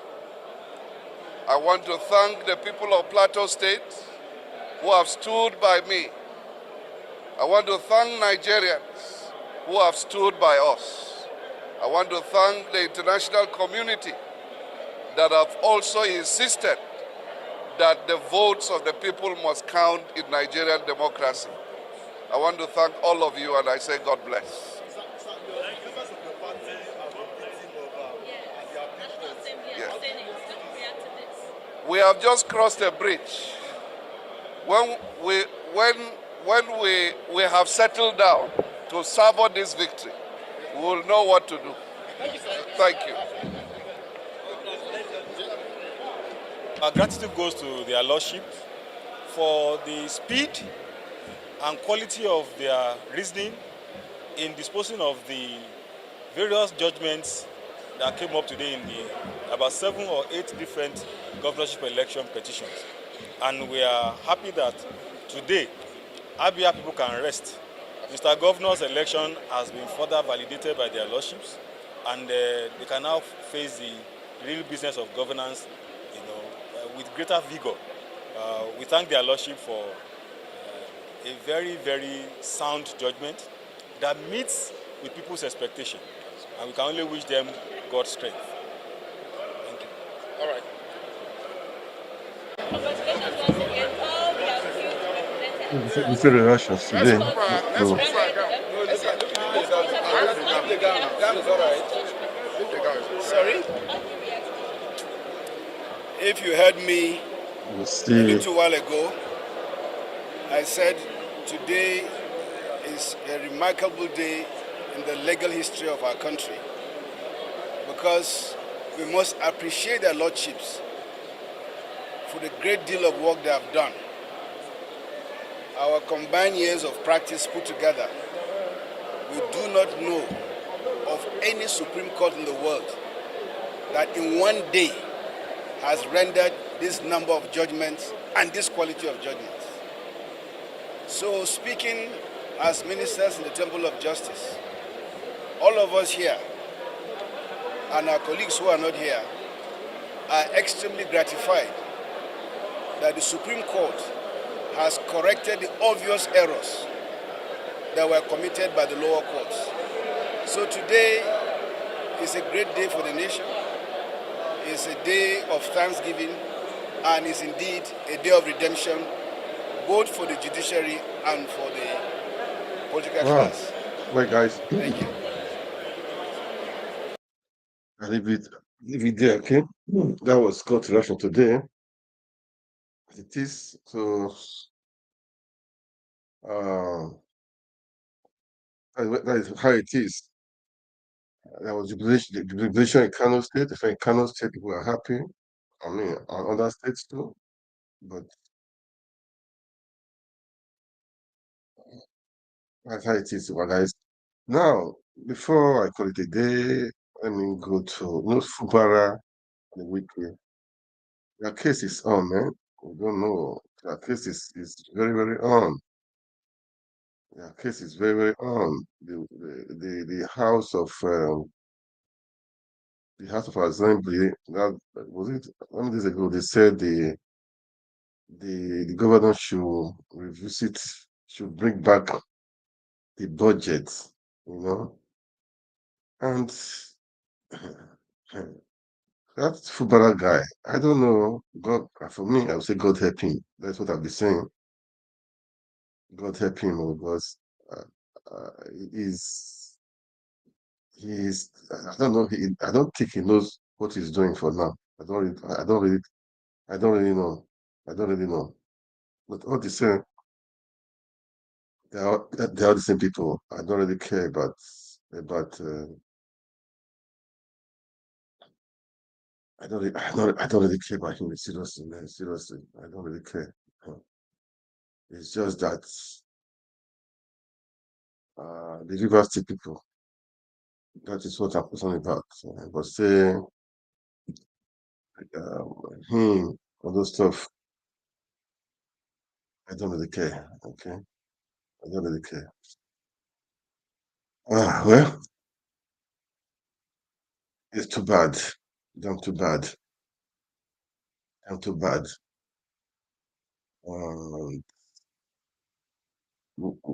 I want to thank the people of Plateau State who have stood by me. I want to thank Nigerians who have stood by us. I want to thank the international community that have also insisted that the votes of the people must count in Nigerian democracy. I want to thank all of you, and I say God bless. Yes. We have just crossed a bridge. When we have settled down to savor this victory, we will know what to do. Thank you. Our gratitude goes to their lordship for the speed and quality of their reasoning in disposing of the various judgments that came up today in the about 7 or 8 different governorship election petitions. And we are happy that today, Abia people can rest. Mr. Governor's election has been further validated by their lordships, and they can now face the real business of governance, with greater vigor. We thank their Lordship for a very, very sound judgment that meets with people's expectation, and we can only wish them God's strength. Thank you. All right. Congratulations once again. All the accused represented. You feel the Russians today. Sorry? If you heard me a little while ago, I said today is a remarkable day in the legal history of our country, because we must appreciate their lordships for the great deal of work they have done. Our combined years of practice put together, we do not know of any Supreme Court in the world that in one day has rendered this number of judgments and this quality of judgments. So, speaking as ministers in the Temple of Justice, all of us here and our colleagues who are not here are extremely gratified that the Supreme Court has corrected the obvious errors that were committed by the lower courts. So today is a great day for the nation. It's a day of thanksgiving, and it's indeed a day of redemption, both for the judiciary and for the political class. Right, guys. Thank you. I leave it there, okay? That was court election today. It is so. That is how it is. There was jubilation in Kano State. If in Kano State, people are happy. I mean, on other states too. But that's how it is, guys. Now, before I call it a day, let me go to Fubara, the weekly. Their case is on, man. We don't know. Their case is very, very on. Their case is very, very on. The House of Assembly, that was it 1 days ago, they said the governor should revisit, should bring back the budget, and that Fubara guy, I don't know, God, for me, I would say God help him. That's what I'll be saying. God help him, because he's I don't know, I don't think he knows what he's doing for now. I don't really know. But all the same, they are the same people. I don't really care about I don't really care about him. Seriously, man. Seriously, I don't really care. It's just that the River State people. That is what I'm concerned about. But say him, all those stuff, I don't really care. Okay, I don't really care. Well, it's too bad. I'm too bad. I'm too bad.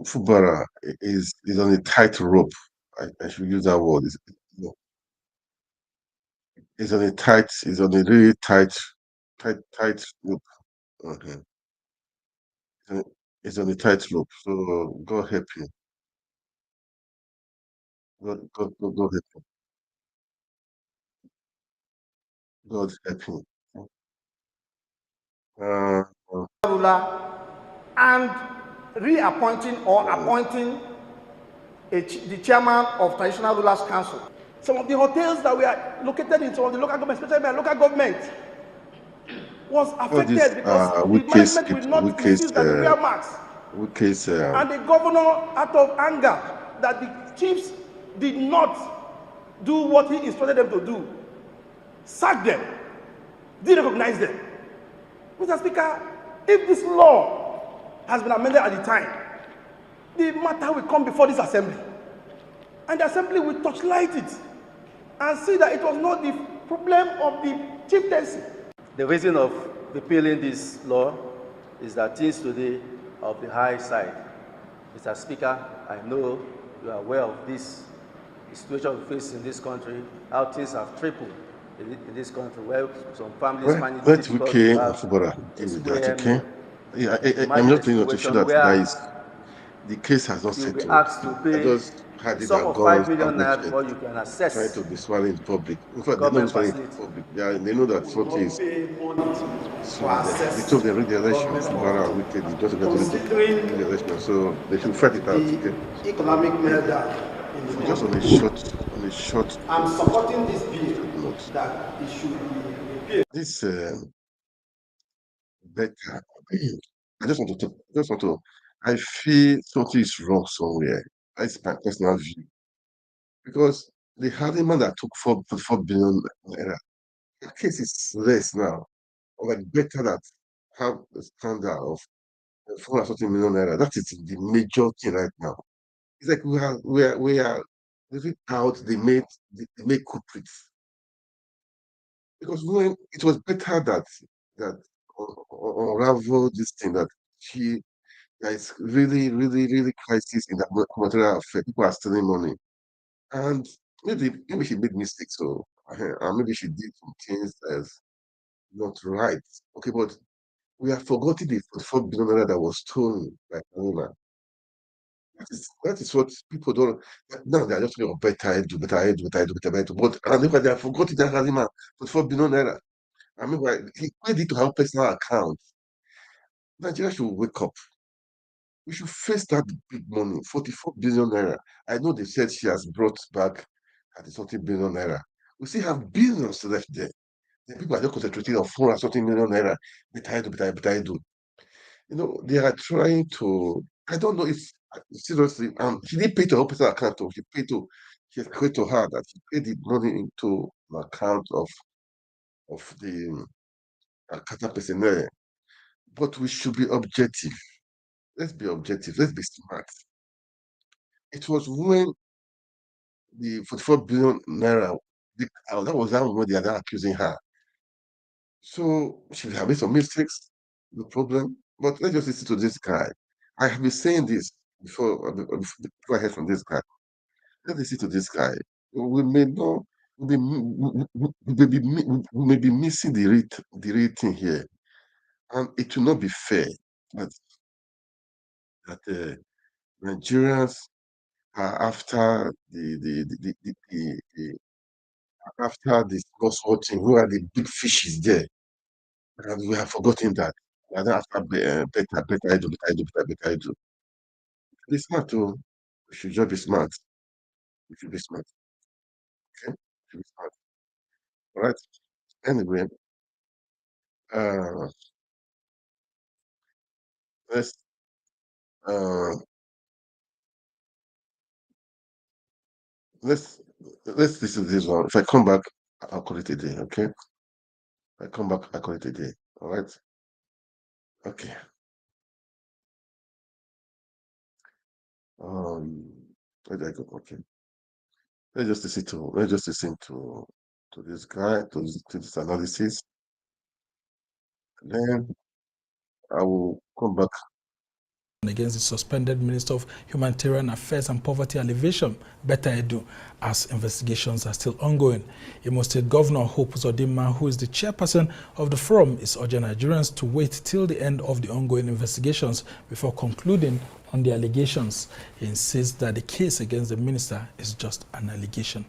Fubara is on a tight rope. I should use that word. It's on a really tight rope. Okay. It's on a tight rope. So God help you. God help you. God help you. Ruler and reappointing or appointing the chairman of Traditional Rulers Council. Some of the hotels that were located in some of the local governments, especially by local government, was affected because the management will not insist that they wear masks. And the governor, out of anger that the chiefs did not do what he instructed them to do, sacked them, didn't recognize them. Mr. Speaker, if this law has been amended at the time, the matter will come before this assembly, and the assembly will torchlight it and see that it was not the problem of the chieftaincy. The reason of repealing this law is that things today are of the high side. Mr. Speaker, I know you are aware of this situation we face in this country, how things have tripled in this country, where some families find it difficult to have okay? Yeah, I'm just trying to show that the case has not settled. I just had it of 5 million naira before you can assess. Trying to be swallowed in public. In fact, they don't swallow in public. They know that something is. So they took the read the election. Bara wicked. They just got to read the election. So they should fight it out. Okay? Economic meltdown. Just on a short. I'm supporting this bill that it should be repealed. This better. I just want to. I feel something is wrong somewhere. That's my personal view. Because the Hardiman that took 4 billion naira, the case is less now. Or like better that have a standard of 4 million naira. That is the major thing right now. It's like we are living out the main culprits. Because when it was better that unravel this thing that there is really crisis in that material affair. People are stealing money. And maybe she made mistakes, so maybe she did some things as not right. Okay, but we have forgotten the 4 billion naira that was stolen by Anima. That is what people don't. Now they are just saying, better do. But and look, they have forgotten that Anima for 4 billion naira. I mean, he paid it to her personal account. Nigeria should wake up. We should face that big money, 44 billion naira. I know they said she has brought back 30-something billion naira. We still have billions left there. The people are just concentrating on 4-something million naira. But I do. You know, they are trying to. I don't know if seriously. She didn't pay to her personal account. She paid to her that she paid the money into the account of the Qatar personnel. But we should be objective. Let's be objective. Let's be smart. It was when the 44 billion naira, that was how they are accusing her. So she having some mistakes, no problem. But let's just listen to this guy. I have been saying this before I heard from this guy. Let's listen to this guy. We may not, we may be missing the rating here, and it will not be fair that Nigerians are after after the small thing, who are the big fishes there, and we have forgotten that. And after better I do. Be smart too. We should just be smart. We should be smart. Okay? We should be smart. All right. Anyway, let's listen to this one. If I come back, I'll call it a day. Okay. If I come back, I'll call it a day. All right. Okay. Where did I go? Okay. Let's just listen to this guy, to this analysis. And then I will come back. Against the suspended Minister of Humanitarian Affairs and Poverty Alleviation, Betta Edu, as investigations are still ongoing. Imo State Governor Hope Uzodinma, who is the chairperson of the forum, is urging Nigerians to wait till the end of the ongoing investigations before concluding on the allegations. He insists that the case against the minister is just an allegation.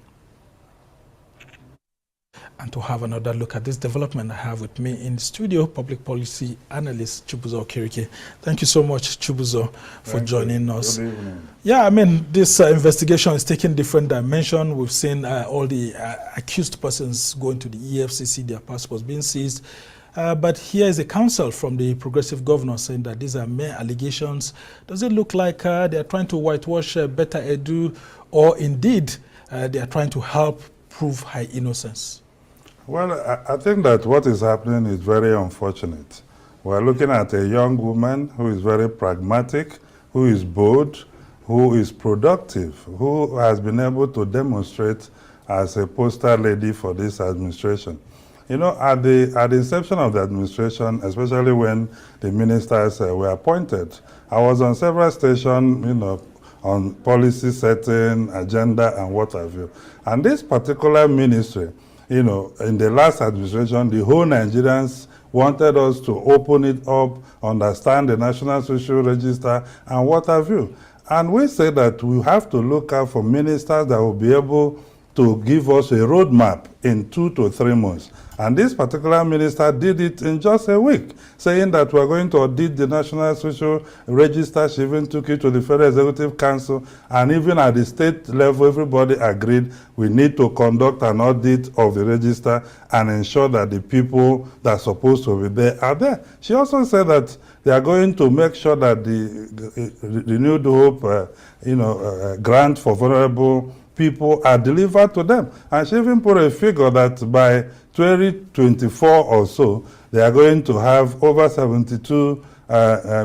And to have another look at this development, I have with me in the studio public policy analyst Chibuzo Okirike. Thank you so much, Chibuzo, for joining us. Good evening. Yeah, I mean, this investigation is taking different dimension. We've seen all the accused persons going to the EFCC, their passports being seized. But here is a counsel from the progressive governor saying that these are mere allegations. Does it look like they are trying to whitewash Betta Edu, or indeed they are trying to help prove her innocence? Well, I think that what is happening is very unfortunate. We're looking at a young woman who is very pragmatic, who is bold, who is productive, who has been able to demonstrate as a poster lady for this administration. You know, at the inception of the administration, especially when the ministers were appointed, I was on several stations, you know, on policy setting, agenda, and what have you. And this particular ministry, you know, in the last administration, the whole Nigerians wanted us to open it up, understand the National Social Register, and what have you. And we say that we have to look out for ministers that will be able to give us a roadmap in 2 to 3 months. And this particular minister did it in just a week, saying that we're going to audit the National Social Register. She even took it to the Federal Executive Council, and even at the state level, everybody agreed we need to conduct an audit of the register and ensure that the people that are supposed to be there are there. She also said that they are going to make sure that the Renewed Hope grant for vulnerable people are delivered to them. And she even put a figure that by 2024 or so, they are going to have over 72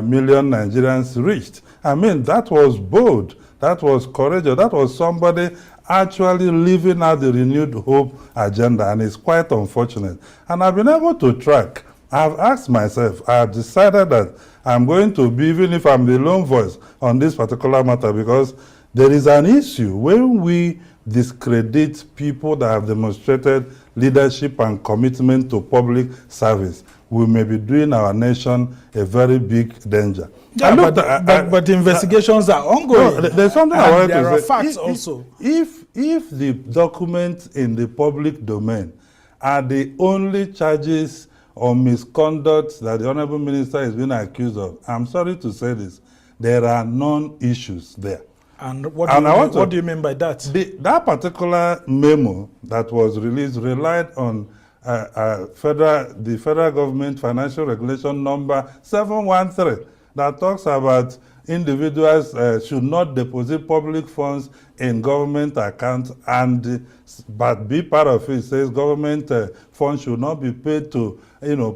million Nigerians reached. I mean, that was bold, that was courageous, that was somebody actually living out the Renewed Hope agenda, and it's quite unfortunate. And I've been able to track. I've asked myself, I've decided that I'm going to be, even if I'm the lone voice on this particular matter, because there is an issue when we discredit people that have demonstrated leadership and commitment to public service. We may be doing our nation a very big danger. Yeah, but the investigations are ongoing. No, there's something I wanted to say. There are facts also. If the documents in the public domain are the only charges or misconduct that the Honorable Minister is being accused of, I'm sorry to say this, there are non-issues there. And what do you mean by that? That particular memo that was released relied on the federal government financial regulation number 713 that talks about individuals should not deposit public funds in government accounts, but be part of it says government funds should not be paid to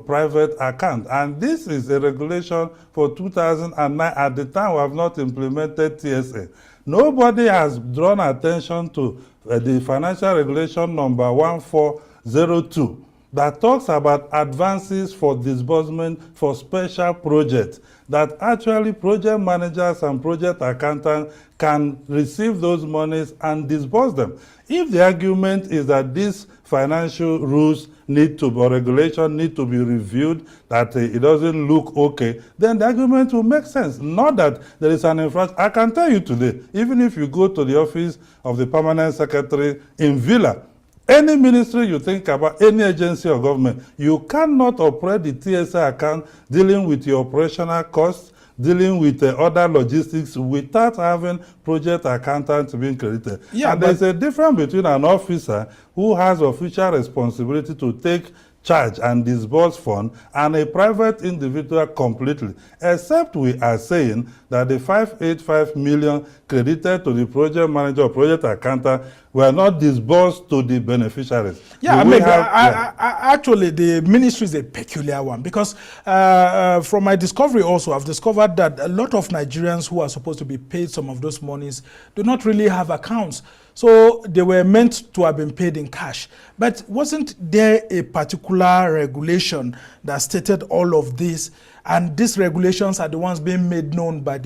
private account. And this is a regulation for 2009. At the time, we have not implemented TSA. Nobody has drawn attention to the financial regulation number 1402 that talks about advances for disbursement for special projects, that actually project managers and project accountants can receive those monies and disburse them. If the argument is that these financial rules or regulation need to be reviewed, that it doesn't look okay, then the argument will make sense. Not that there is an infraction. I can tell you today, even if you go to the office of the permanent secretary in Villa, any ministry you think about, any agency or government, you cannot operate the TSA account dealing with your operational costs, dealing with other logistics without having project accountants being credited. Yeah, and there's a difference between an officer who has official responsibility to take charge and disburse fund and a private individual completely, except we are saying that the 585 million credited to the project manager or project accountant were not disbursed to the beneficiaries. Yeah, actually the ministry is a peculiar one, because from my discovery also, I've discovered that a lot of Nigerians who are supposed to be paid some of those monies do not really have accounts. So they were meant to have been paid in cash. But wasn't there a particular regulation that stated all of this? And these regulations are the ones being made known by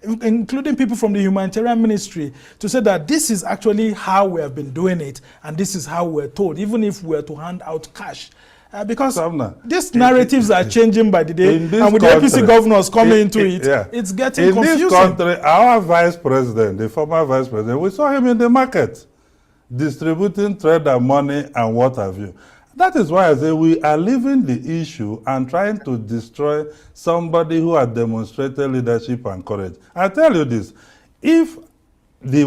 including people from the humanitarian ministry, to say that this is actually how we have been doing it, and this is how we're told, even if we were to hand out cash. Because these narratives are changing by the day, and with the APC governors coming into it, it's getting confusing. In this country, our vice president, the former vice president, we saw him in the market distributing trader money and what have you. That is why I say we are leaving the issue and trying to destroy somebody who has demonstrated leadership and courage. I tell you this, if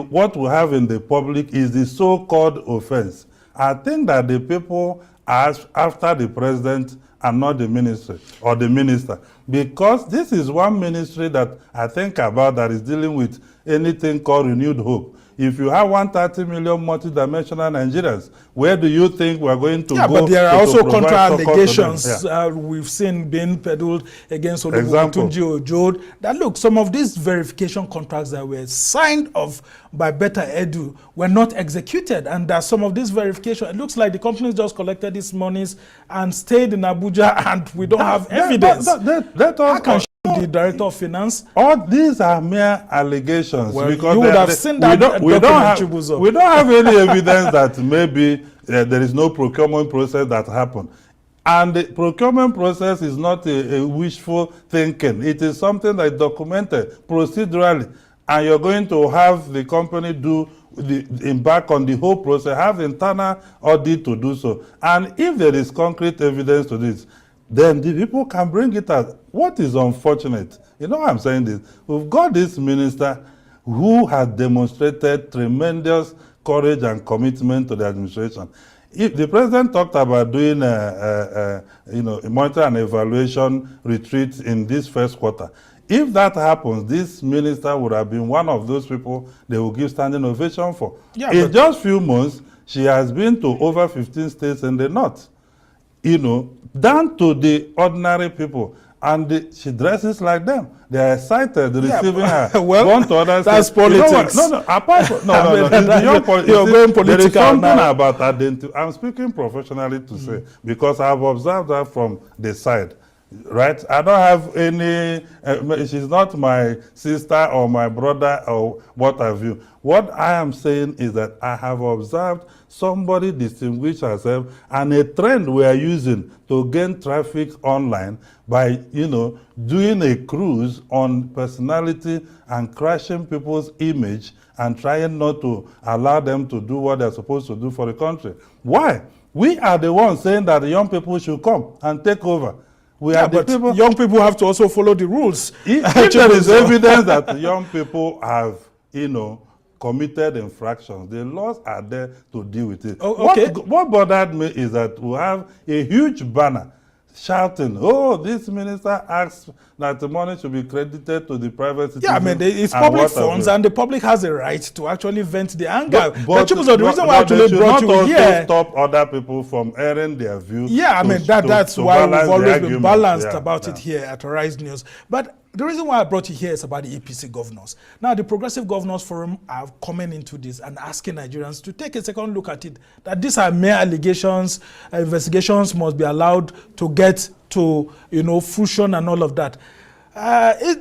what we have in the public is the so-called offense, I think that the people are after the president and not the ministry or the minister, because this is one ministry that I think about that is dealing with anything called Renewed Hope. if you have 130 million multidimensional Nigerians, where do you think we're going to go? Yeah, but there are also provide contra support to them? allegations Yeah. we've seen being peddled against Example. Olubutunji Ojo. That look, some of these verification contracts that were signed off by Better Edu were not executed, and that some of this verification, it looks like the companies just collected these monies and stayed in Abuja, and we don't have evidence. How can the Director of Finance? All these are mere allegations. Well, because you would have seen that we don't have any evidence that maybe there is no procurement process that happened. And the procurement process is not a wishful thinking. It is something that is documented procedurally. And you're going to have the company embark on the whole process, have internal audit to do so. And if there is concrete evidence to this, then the people can bring it out. What is unfortunate, you know why I'm saying this? We've got this minister who has demonstrated tremendous courage and commitment to the administration. If the president talked about doing a monitor and evaluation retreat in this first quarter, if that happens, this minister would have been one of those people they will give standing ovation for. Yeah, in just few months, she has been to over 15 states in the north, down to the ordinary people. And she dresses like them. They are excited receiving her. Well, Gone to other that's states. politics. Apart from, no. You're going political there is something now. about identity. I'm speaking professionally to say, because I've observed that from the side. Right? I don't have any, she's not my sister or my brother or what have you. What I am saying is that I have observed somebody distinguish herself, and a trend we are using to gain traffic online by, doing a cruise on personality and crashing people's image and trying not to allow them to do what they're supposed to do for the country. Why? We are the ones saying that the young people should come and take over. But young people have to also follow the rules. If there is evidence that young people have, committed infractions, the laws are there to deal with it. Oh, okay. What bothered me is that we have a huge banner shouting, oh, this minister asks that the money should be credited to the private citizens. Yeah, I mean, it's public funds, and the public has a right to actually vent the anger. But the reason why I actually brought you here, stop other people from airing their view. Yeah, I mean, that's why we've always been balanced about it here at Arise News. But the reason why I brought you here is about the APC governors. Now, the Progressive Governors Forum are coming into this and asking Nigerians to take a second look at it, that these are mere allegations, investigations must be allowed to get to, fruition and all of that.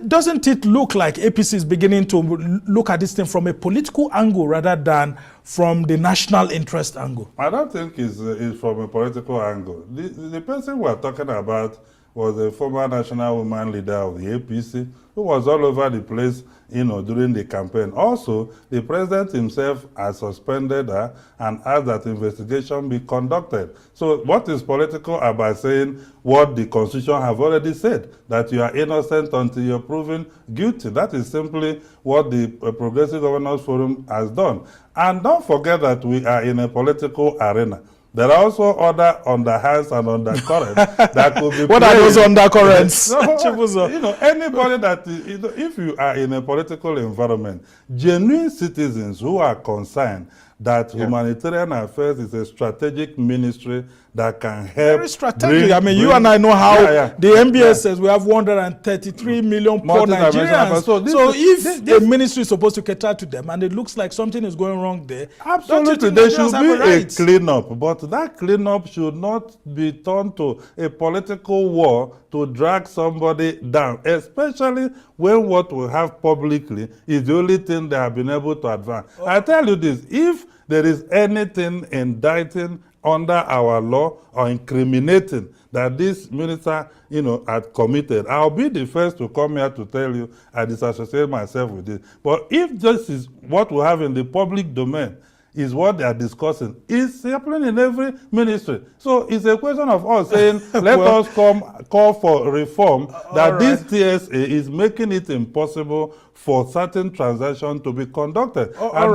Doesn't it look like APC is beginning to look at this thing from a political angle rather than from the national interest angle? I don't think it's from a political angle. The person we're talking about was a former national woman leader of the APC who was all over the place, during the campaign. Also, the president himself has suspended her and asked that investigation be conducted. So what is political about saying what the Constitution have already said, that you are innocent until you're proven guilty? That is simply what the Progressive Governors Forum has done. And don't forget that we are in a political arena. There are also other underhands and undercurrents that could be. What are those undercurrents? Anybody that, if you are in a political environment, genuine citizens who are concerned that humanitarian affairs is a strategic ministry that can help. Very strategic. You and I know how the MBS says we have 133 million poor Nigerians. So if the ministry is supposed to cater to them and it looks like something is going wrong there, absolutely, there should be a cleanup. But that cleanup should not be turned to a political war to drag somebody down, especially when what we have publicly is the only thing they have been able to advance. I tell you this, if there is anything indicting under our law or incriminating that this minister, had committed, I'll be the first to come here to tell you I disassociate myself with this. But if this is what we have in the public domain, is what they are discussing, it's happening in every ministry. So it's a question of us saying, let us call for reform, that this TSA is making it impossible for certain transactions to be conducted. Before I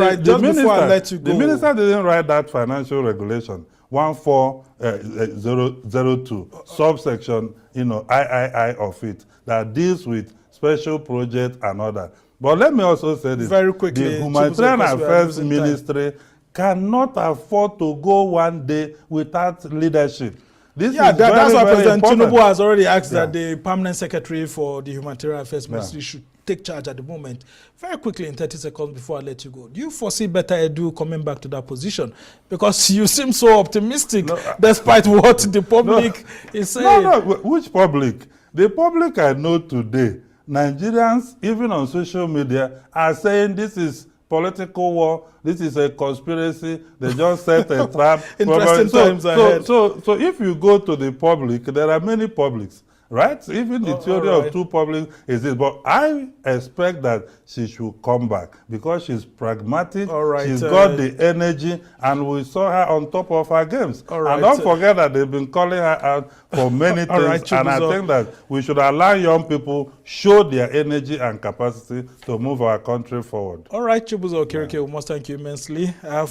let you go. The minister didn't write that financial regulation, 14002, subsection, III of it, that deals with special project and other. But let me also say this. Very quickly, the Humanitarian because we are Affairs losing time. Ministry cannot afford to go one day without leadership. This Yeah, is that's why President important. Tinubu has already asked Yeah. that the permanent secretary for the Humanitarian Affairs Ministry should take charge at the moment. Very quickly, in 30 seconds before I let you go, do you foresee Better Edu coming back to that position? Because you seem so optimistic, despite what the public is saying. No, which public? The public I know today, Nigerians, even on social media, are saying this is political war, this is a conspiracy, they just set a trap. Interesting times ahead. So if you go to the public, there are many publics, right? Even the theory of two publics is this. But I expect that she should come back because she's pragmatic, she's got the energy, and we saw her on top of her games. And don't forget that they've been calling her out for many things, and I think that we should allow young people show their energy and capacity to move our country forward. All right, Chibuzo Okirike, we must thank you immensely. I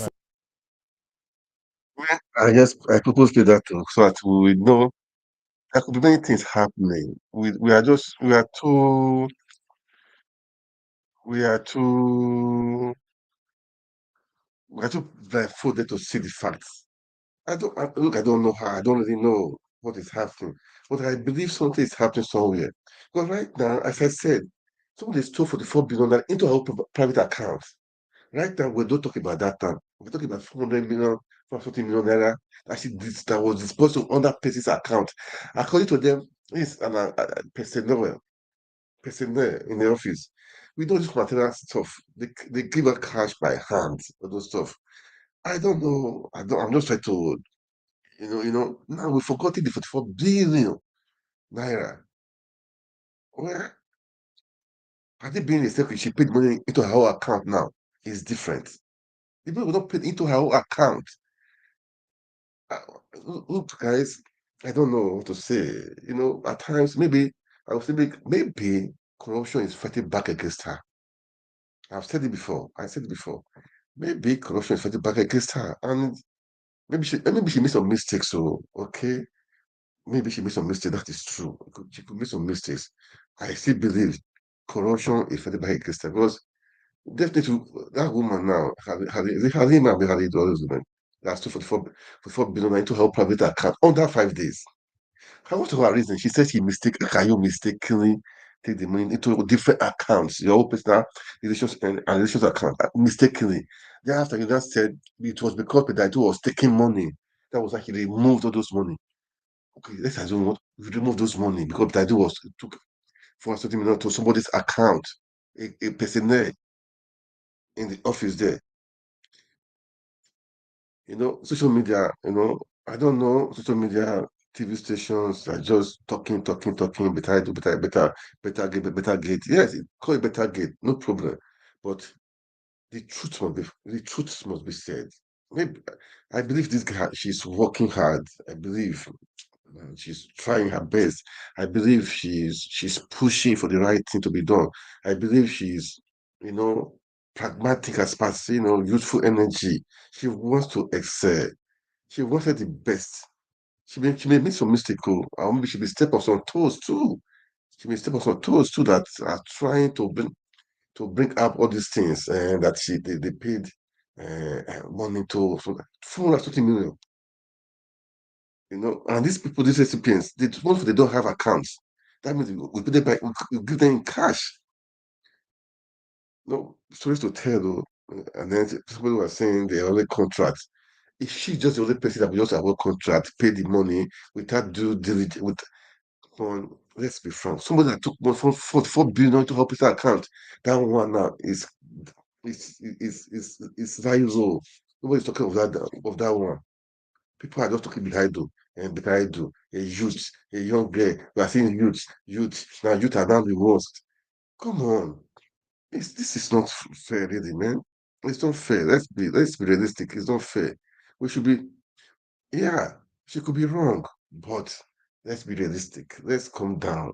purposely that too, so that we know there could be many things happening. We are too blindfolded to see the facts. I don't know how. I don't really know what is happening, but I believe something is happening somewhere. Because right now, as I said, somebody stole 44 billion into our private account. Right now, we don't talk about that time. We're talking about 400 million, 440 million naira that was disposed to other person's account. According to them, it's an personnel in the office. We don't use material stuff. They give us cash by hand, all those stuff. I don't know. I'm just trying to, now we've forgotten the 44 billion naira. Well, had it been a secretary, she paid money into her own account now. It's different. The people will not pay into her own account. Look, guys, I don't know what to say. At times, maybe I would say maybe corruption is fighting back against her. I've said it before. I said it before. Maybe corruption is fighting back against her, and maybe she made some mistakes. So okay, maybe she made some mistakes. That is true. She could make some mistakes. I still believe corruption is fighting back against her because definitely that woman now, Halima Behali, all those women, that's 244 billion into her private account under 5 days. What's her reason? She said can you mistakenly take the money into different accounts, your own personal relations and relations account, mistakenly. Thereafter, you just said it was because Pedro was taking money. That was actually removed all those money. Okay, let's assume what we remove those money because Pedro took 430 million to somebody's account, a personnel in the office there. Social media, I don't know, social media, TV stations are just talking, better do, better gate. Yes, call it better gate, no problem. But the truth must be said. Maybe I believe this girl, she's working hard. I believe she's trying her best. I believe she's pushing for the right thing to be done. I believe she's, you know, pragmatic as past, youthful energy. She wants to excel. She wanted the best. She may make some mistake, or maybe she may step on some toes too. She may step on some toes too that are trying to bring up all these things and that they paid money to, so 450 million. And these people, these recipients, they don't have accounts. That means we put them back, we give them in cash. No, stories to tell though. And then people were saying they only contract. If she's just the only person that will just have a contract, pay the money without due diligence, let's be frank. Somebody that took 4 billion to her personal account, that one now is very low. Nobody's talking of that one. People are just talking behind you, a youth, a young girl. We are seeing youth. Now youth are now the worst. Come on. This is not fair, really, man. It's not fair. Let's be realistic. It's not fair. We should be, yeah, she could be wrong, but let's be realistic. Let's calm down.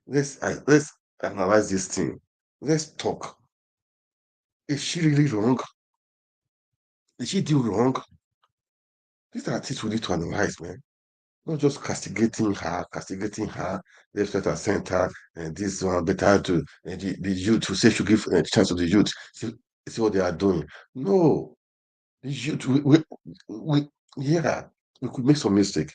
Let's analyze this thing. Let's talk. Is she really wrong? Did she do wrong? These are things we need to analyze, man. Not just castigating her. Left, right, and center, and this one better to the youth who say should give a chance to the youth. See what they are doing. No, the youth, yeah, we could make some mistake.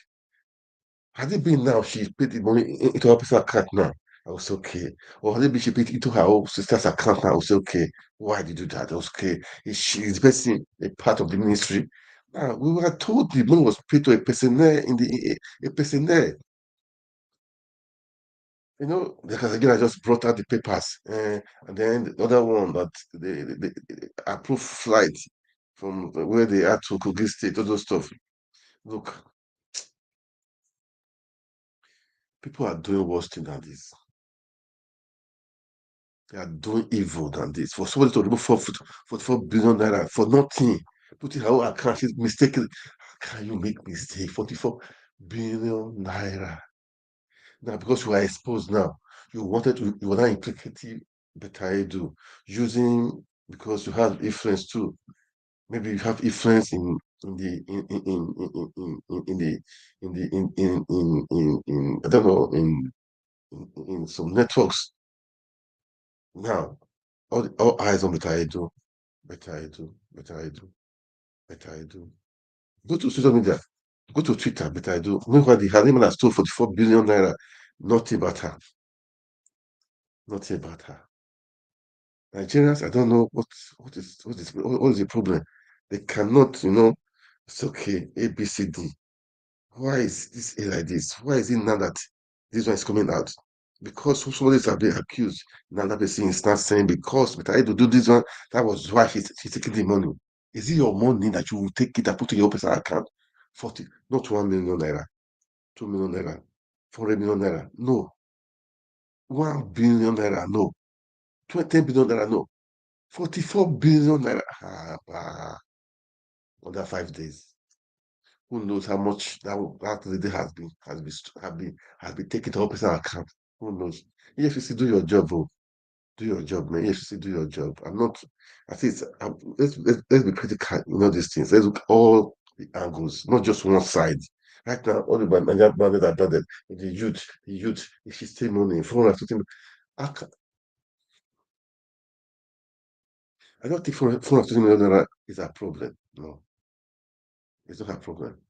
Had it been now, she paid the money into her personal account now, I was okay. Or had it been she paid into her own sister's account now, I was okay. Why did you do that? I was okay. Is the person a part of the ministry? Now, we were told the money was paid to a personnel in the a personnel. You know, because again, I just brought out the papers, and then the other one that they approved flight from where they are to Kogi State, all those stuff. Look, people are doing worse thing than this. They are doing evil than this. For somebody to remove 44 billion naira for nothing, put in her own account, she's mistaken. How can you make mistake? 44 billion naira. Now, because you are exposed now, you were not implicating better you do using because you have influence too. Maybe you have influence in the in the in I don't know in some networks now. All eyes on better you do, better you do, better you do, better you do. Go to social media, go to Twitter, better you do. Meanwhile, the Halima that stole 44 billion naira, nothing about her, nothing about her. Nigerians, I don't know what is the problem. They cannot, it's okay, A, B, C, D. Why is this A like this? Why is it now that this one is coming out? Because somebody is being accused. Now that person is not saying because but I had to do this one, that was why she's taking the money. Is it your money that you will take it and put in your personal account? 40, not 1 million naira, 2 million naira, 4 million naira. No. 1 billion naira, no. 20 billion naira, no. 44 billion naira. Under 5 days. Who knows how much that lady has been taken to her personal account? Who knows? EFCC, do your job, oh. Do your job, man. EFCC, do your job. I'm not. I think let's be critical. These things. Let's look at all the angles, not just one side. Right now, all the Nigerian bandits are done. The youth, if she stay money, 450. I don't think 450 million naira is a problem. No, it's not a problem.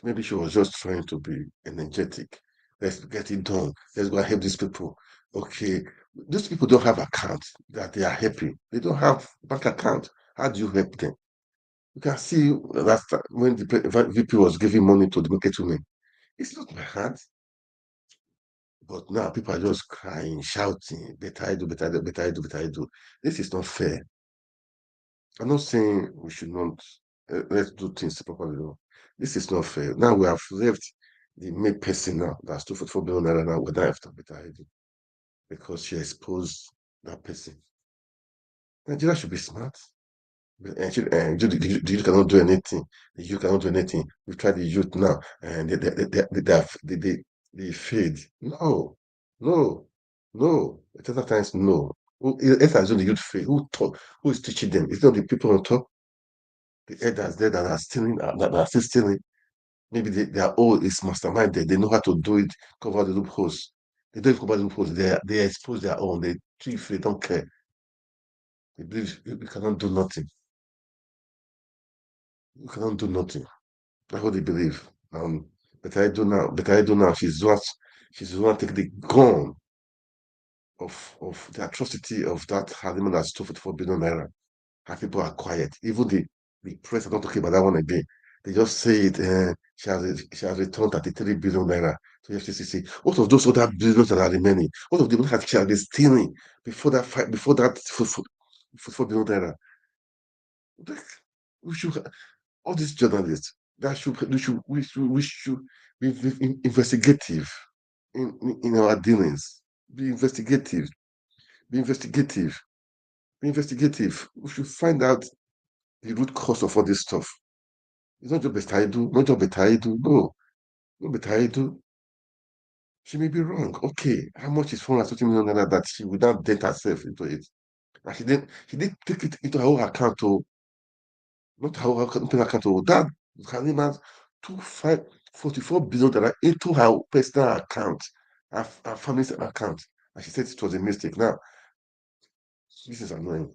Maybe she was just trying to be energetic. Let's get it done. Let's go and help these people. Okay, these people don't have accounts that they are happy. They don't have bank account. How do you help them? You can see that when the VP was giving money to the market women. It's not my hand. But now people are just crying, shouting, better I do, better I do, better I do, better I do. This is not fair. I'm not saying we should not let's do things properly. No. This is not fair. Now we have left the main person now that's 244 billion naira now. We don't have to better ID because she exposed that person. Nigeria should be smart. The youth cannot do anything. The youth cannot do anything. We've tried the youth now, and they fade. No, no, no. At other times, no. Let's assume the youth fade. Who is teaching them? It's not the people on top. The elders there that are stealing, that are still stealing. Maybe they are all is masterminded. They know how to do it, cover the loopholes. They don't cover the loopholes. They expose their own. They thief. They don't care. They believe you cannot do nothing. You cannot do nothing. That's what they believe. But I do now. But I do now. She's the one take the gun of the atrocity of that Halima that stole 44 billion naira. And people are quiet. Even the press are not talking about that one again. They just say it. She has returned 33 billion naira to FCC. What of those other billions that are remaining? What of the money that she has been stealing before that fight? Before that 44 billion naira? We should all these journalists that we should be investigative in our dealings. Be investigative. Be investigative. Be investigative. We should find out the root cause of all this stuff. It's not just Betaidu, not just Betaidu. No, not Betaidu. She may be wrong. Okay, how much is 450 million naira that she would not dent herself into it? And she did take it into her own account to not her own account to that Halima's $44 billion into her personal account, her family's account. And she said it was a mistake. Now, this is annoying.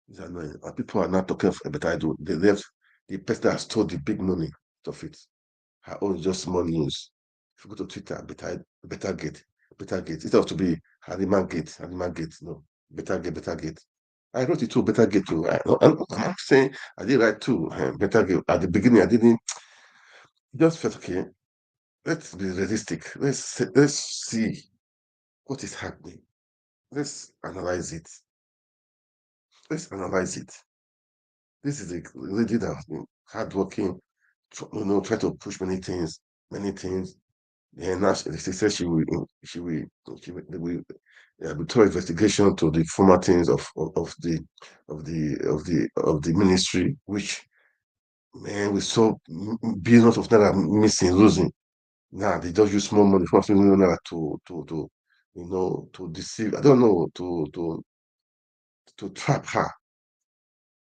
It's annoying. And people are not talking of Ebetaidu. They left the person that stole the big money of it. Her own is just small news. If you go to Twitter, better get. It has to be Halima Gate. No, better get. I wrote it too, better get too. I'm saying I did write too. Better get. At the beginning, I didn't. Just felt okay. Let's be realistic. Let's see what is happening. Let's analyze it. This is a lady that has been hardworking, try to push many things. And now she said she will throw investigation to the former things of the ministry, which, man, we saw billions of naira missing, losing. Now they just use small money, 4 million naira to deceive. I don't know, to trap her,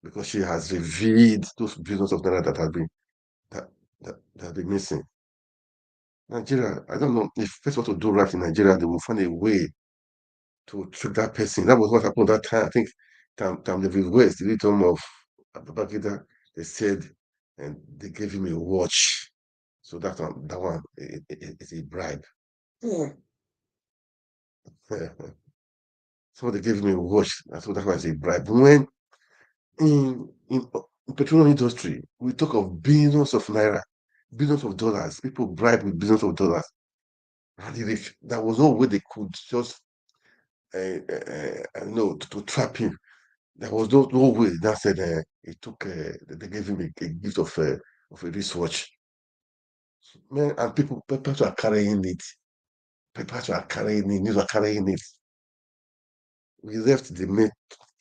because she has revealed those billions of naira that have been missing. Nigeria, I don't know if first what to do right in Nigeria, they will find a way to trick that person. That was what happened that time. I think Tam David West, the victim of Babangida, they said, and they gave him a watch. So that one is a bribe. So they gave him a watch. That's what that was a bribe. When in petroleum industry, we talk of billions of naira, billions of dollars. People bribe with billions of dollars. And there was no way they could just to trap him. There was no way. That said, they gave him a gift of a wristwatch. Man, and people are carrying it. News are carrying it. We left the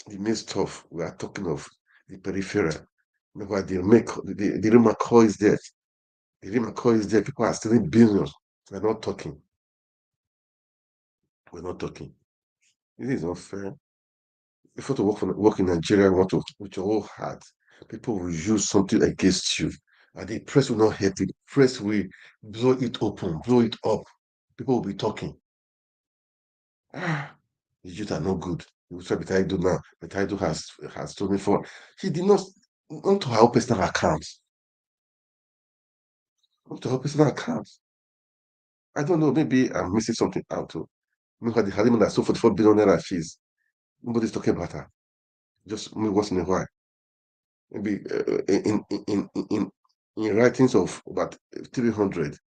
main stuff. We are talking of the peripheral. Remember, the real McCoy is there. The real McCoy is there. People are stealing billions. We're not talking. It is unfair. If you want to work in Nigeria, with your whole heart, people will use something against you. And the press will not help it. Press will blow it open, blow it up. People will be talking. The youth are not good. You will say Betaidu now. Betaidu has told me for. He did not to her personal account. Not to her personal account. I don't know. Maybe I'm missing something out too. Maybe the Halima that sold 44 billion naira fees. Nobody's talking about her. Just maybe once in a while. Maybe in writings of about 300,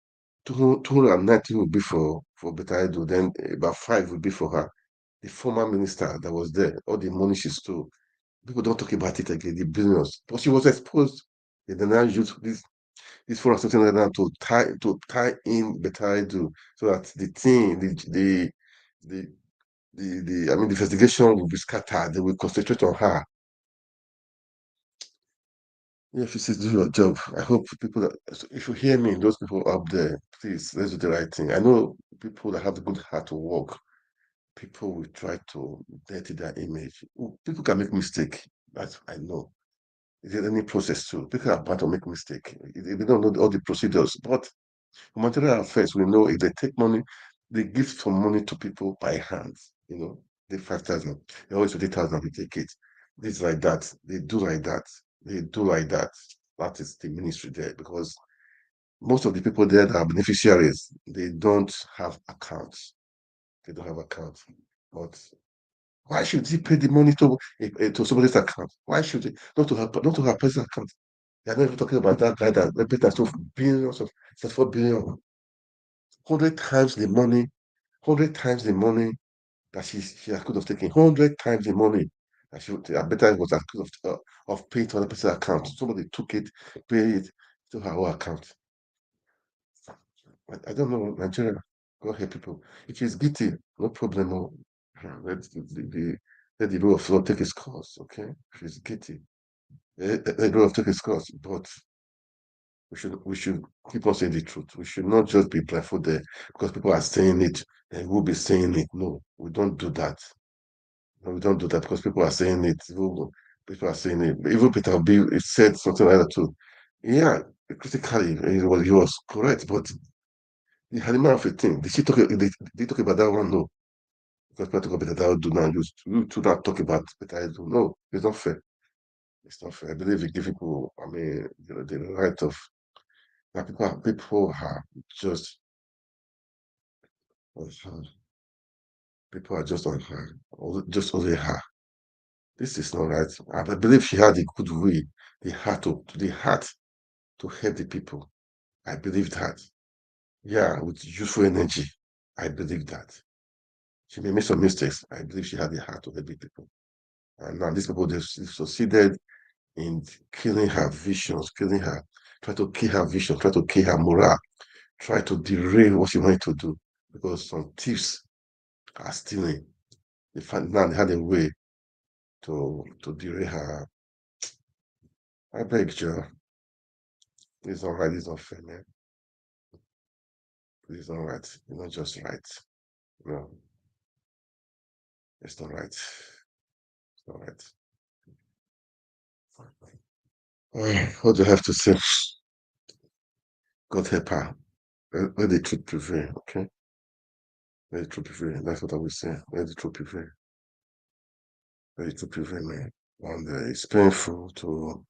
290 would be for Betaidu, then about 5 would be for her. The former minister that was there, all the money she stole. People don't talk about it again, the billions. But she was exposed. They now used this for something like that to tie in Betaidu, so that the thing, the investigation will be scattered. They will concentrate on her. Yeah, if you say do your job, I hope if you hear me, those people up there, please, let's do the right thing. I know people that have the good heart to work, people will try to dirty their image. People can make mistake. That I know. Is any process too? People are bound to make mistake. They don't know all the procedures. But humanitarian affairs, we know if they take money, they give some money to people by hands. They 5,000, they always 20,000, we take it. This like that. They do like that. That is the ministry there, because most of the people there that are beneficiaries, they don't have accounts. But why should he pay the money to somebody's account? Why should he not to her personal account? They're not even talking about that guy that paid us billions of 4 billion, 100 times the money, that she could have taken, 100 times the money that I better it was a could of paying to another person's account. Somebody took it, paid it to her own account. I don't know, Nigeria. Go ahead, people. If she's guilty, no problem. Let the rule of law take its course, okay? If she's guilty, let the rule of take its course. But we should keep on saying the truth. We should not just be blindfolded because people are saying it and we'll be saying it. No, we don't do that. No, we don't do that because people are saying it. People are saying it. Even Peter B. It said something like that too. Yeah, critically, he was correct, but the animal of a thing. Did they talk about that one? No. Because people talk about that do now. You to not talk about but I do. No, it's not fair. It's not fair. I believe you give people, I mean, the right of that people are just people are just on her, just only her. This is not right. I believe she had a good way, the heart to help the people. I believe that. Yeah, with useful energy. I believe that. She may make some mistakes. I believe she had the heart to help the people. And now these people, they've succeeded in killing her visions, try to kill her vision, try to kill her morale, try to derail what she wanted to do. Because some thieves are stealing. Now they had a way to derail her. I beg you. It's not right, it's not fair, man. It's not right. It's not just right. No. It's not right. It's not right. What do you have to say? God help her. Let the truth prevail, okay? Let the truth prevail. That's what I will say. Let the truth prevail. Let the truth prevail, man. And it's painful to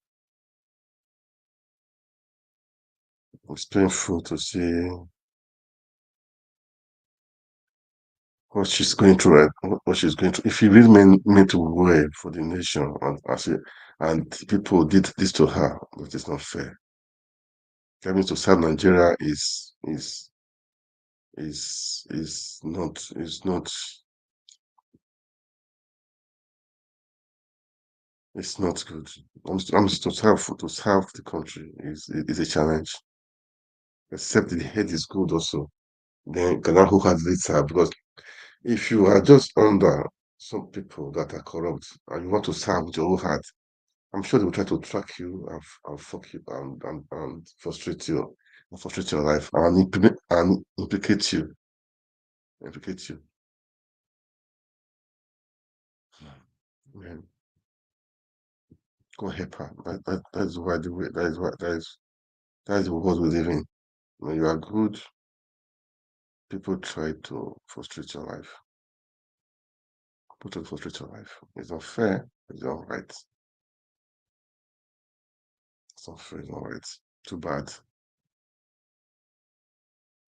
see what she's going through, what she's going through. If she really meant well for the nation, and people did this to her, that is not fair. Coming to serve Nigeria is not it's not good. I'm to serve the country is a challenge. Except the head is good also. Then Ghana who has leads her because if you are just under some people that are corrupt and you want to serve with your whole heart, I'm sure they will try to track you and fuck you and frustrate you and frustrate your life and implicate you. Implicate you. Man. Go help her. That is why the way that is the world we live in. When you are good, people try to frustrate your life. People try to frustrate your life. It's not fair. It's not right. It's not fair. It's not right. Too bad.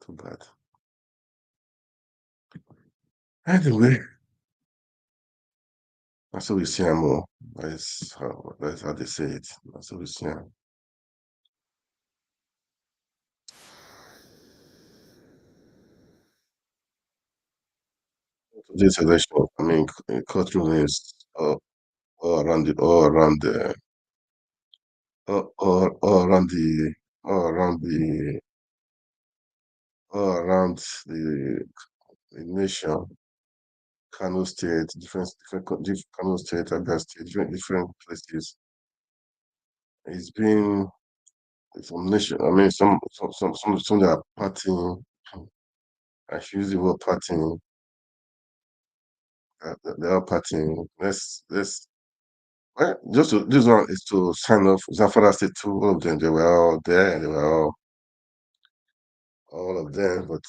Too bad. Anyway, that's what we see more. That's how they say it. That's what we see. Today's election, I mean, court rulings all around the all around the all around the nation. Kano State, different Kano State, Abia State, different places. It's been some nation. I mean, some that are partying. I should use the word partying. They are partying. Well, this one is to sign off. Zamfara State too. All of them, they were all there, and they were all of them. But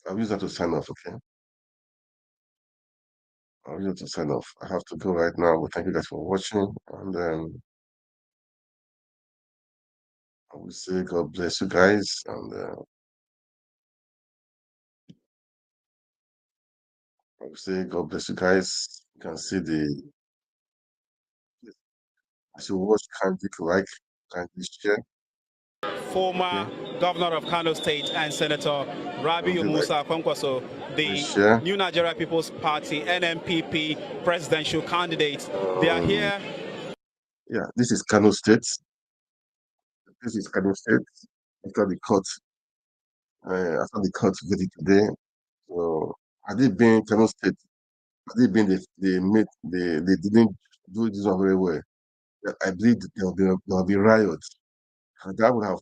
I'll use that to sign off. Okay, I'll use it to sign off. I have to go right now. But thank you guys for watching, and I will say God bless you guys, and I will say God bless you guys. You can see as you watch, kindly like, kindly share, Former governor of Kano State and Senator Rabiu Musa Kwankwaso, the New Nigeria People's Party NNPP presidential candidate. They are here. Yeah, this is Kano State. This is Kano State after the court verdict today. So had it been Kano State, had it been they didn't do this one very well. I believe there will be riots. And that would have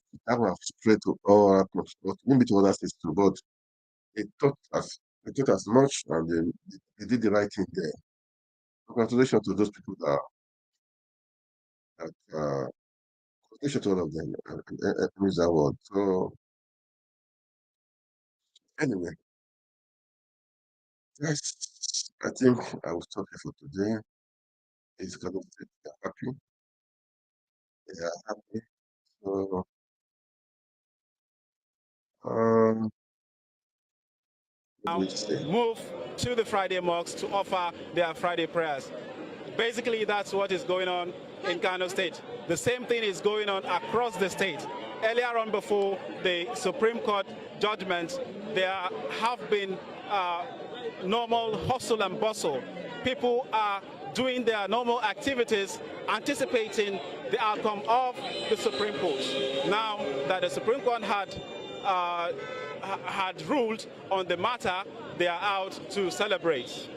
spread to all maybe to other states too, but they thought as much and they did the right thing there. Congratulations to those people that They should all of them use that word. So anyway, yes, I think I will stop here for today. It's gonna take happy. They are happy. So move to the Friday mosques to offer their Friday prayers. Basically, that's what is going on in Kano State. The same thing is going on across the state. Earlier on, before the Supreme Court judgment, there have been normal hustle and bustle. People are doing their normal activities, anticipating the outcome of the Supreme Court. Now that the Supreme Court had ruled on the matter, they are out to celebrate.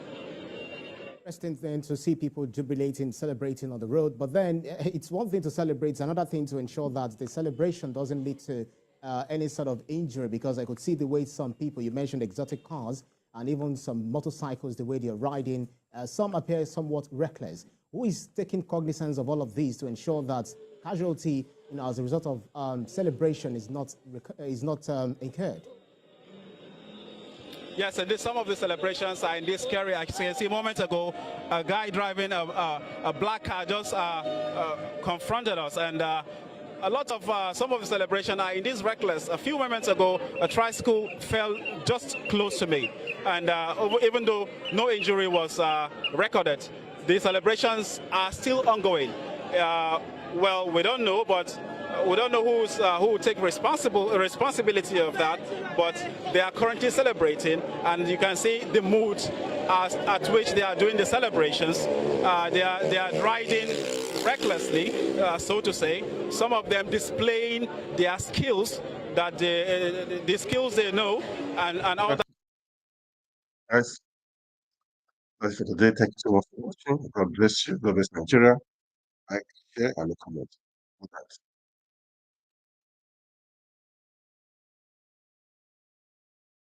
Interesting thing to see people jubilating, celebrating on the road, but then it's one thing to celebrate, it's another thing to ensure that the celebration doesn't lead to any sort of injury, because I could see the way some people, you mentioned exotic cars, and even some motorcycles, the way they're riding, some appear somewhat reckless. Who is taking cognizance of all of these to ensure that casualty, as a result of celebration is not incurred? Yes, and some of the celebrations are in this area. As you can see, a moment ago, a guy driving a black car just confronted us, and a lot of some of the celebrations are in this reckless. A few moments ago, a tricycle fell just close to me, and even though no injury was recorded, the celebrations are still ongoing. Well, we don't know, but we don't know who will take responsibility of that, but they are currently celebrating, and you can see the mood at which they are doing the celebrations. They are riding recklessly, so to say. Some of them displaying their skills, that the skills they know, and all that. Guys, that's for today. Thank you so much for watching. God bless you. God bless Nigeria. Like, share, and comment. Good night.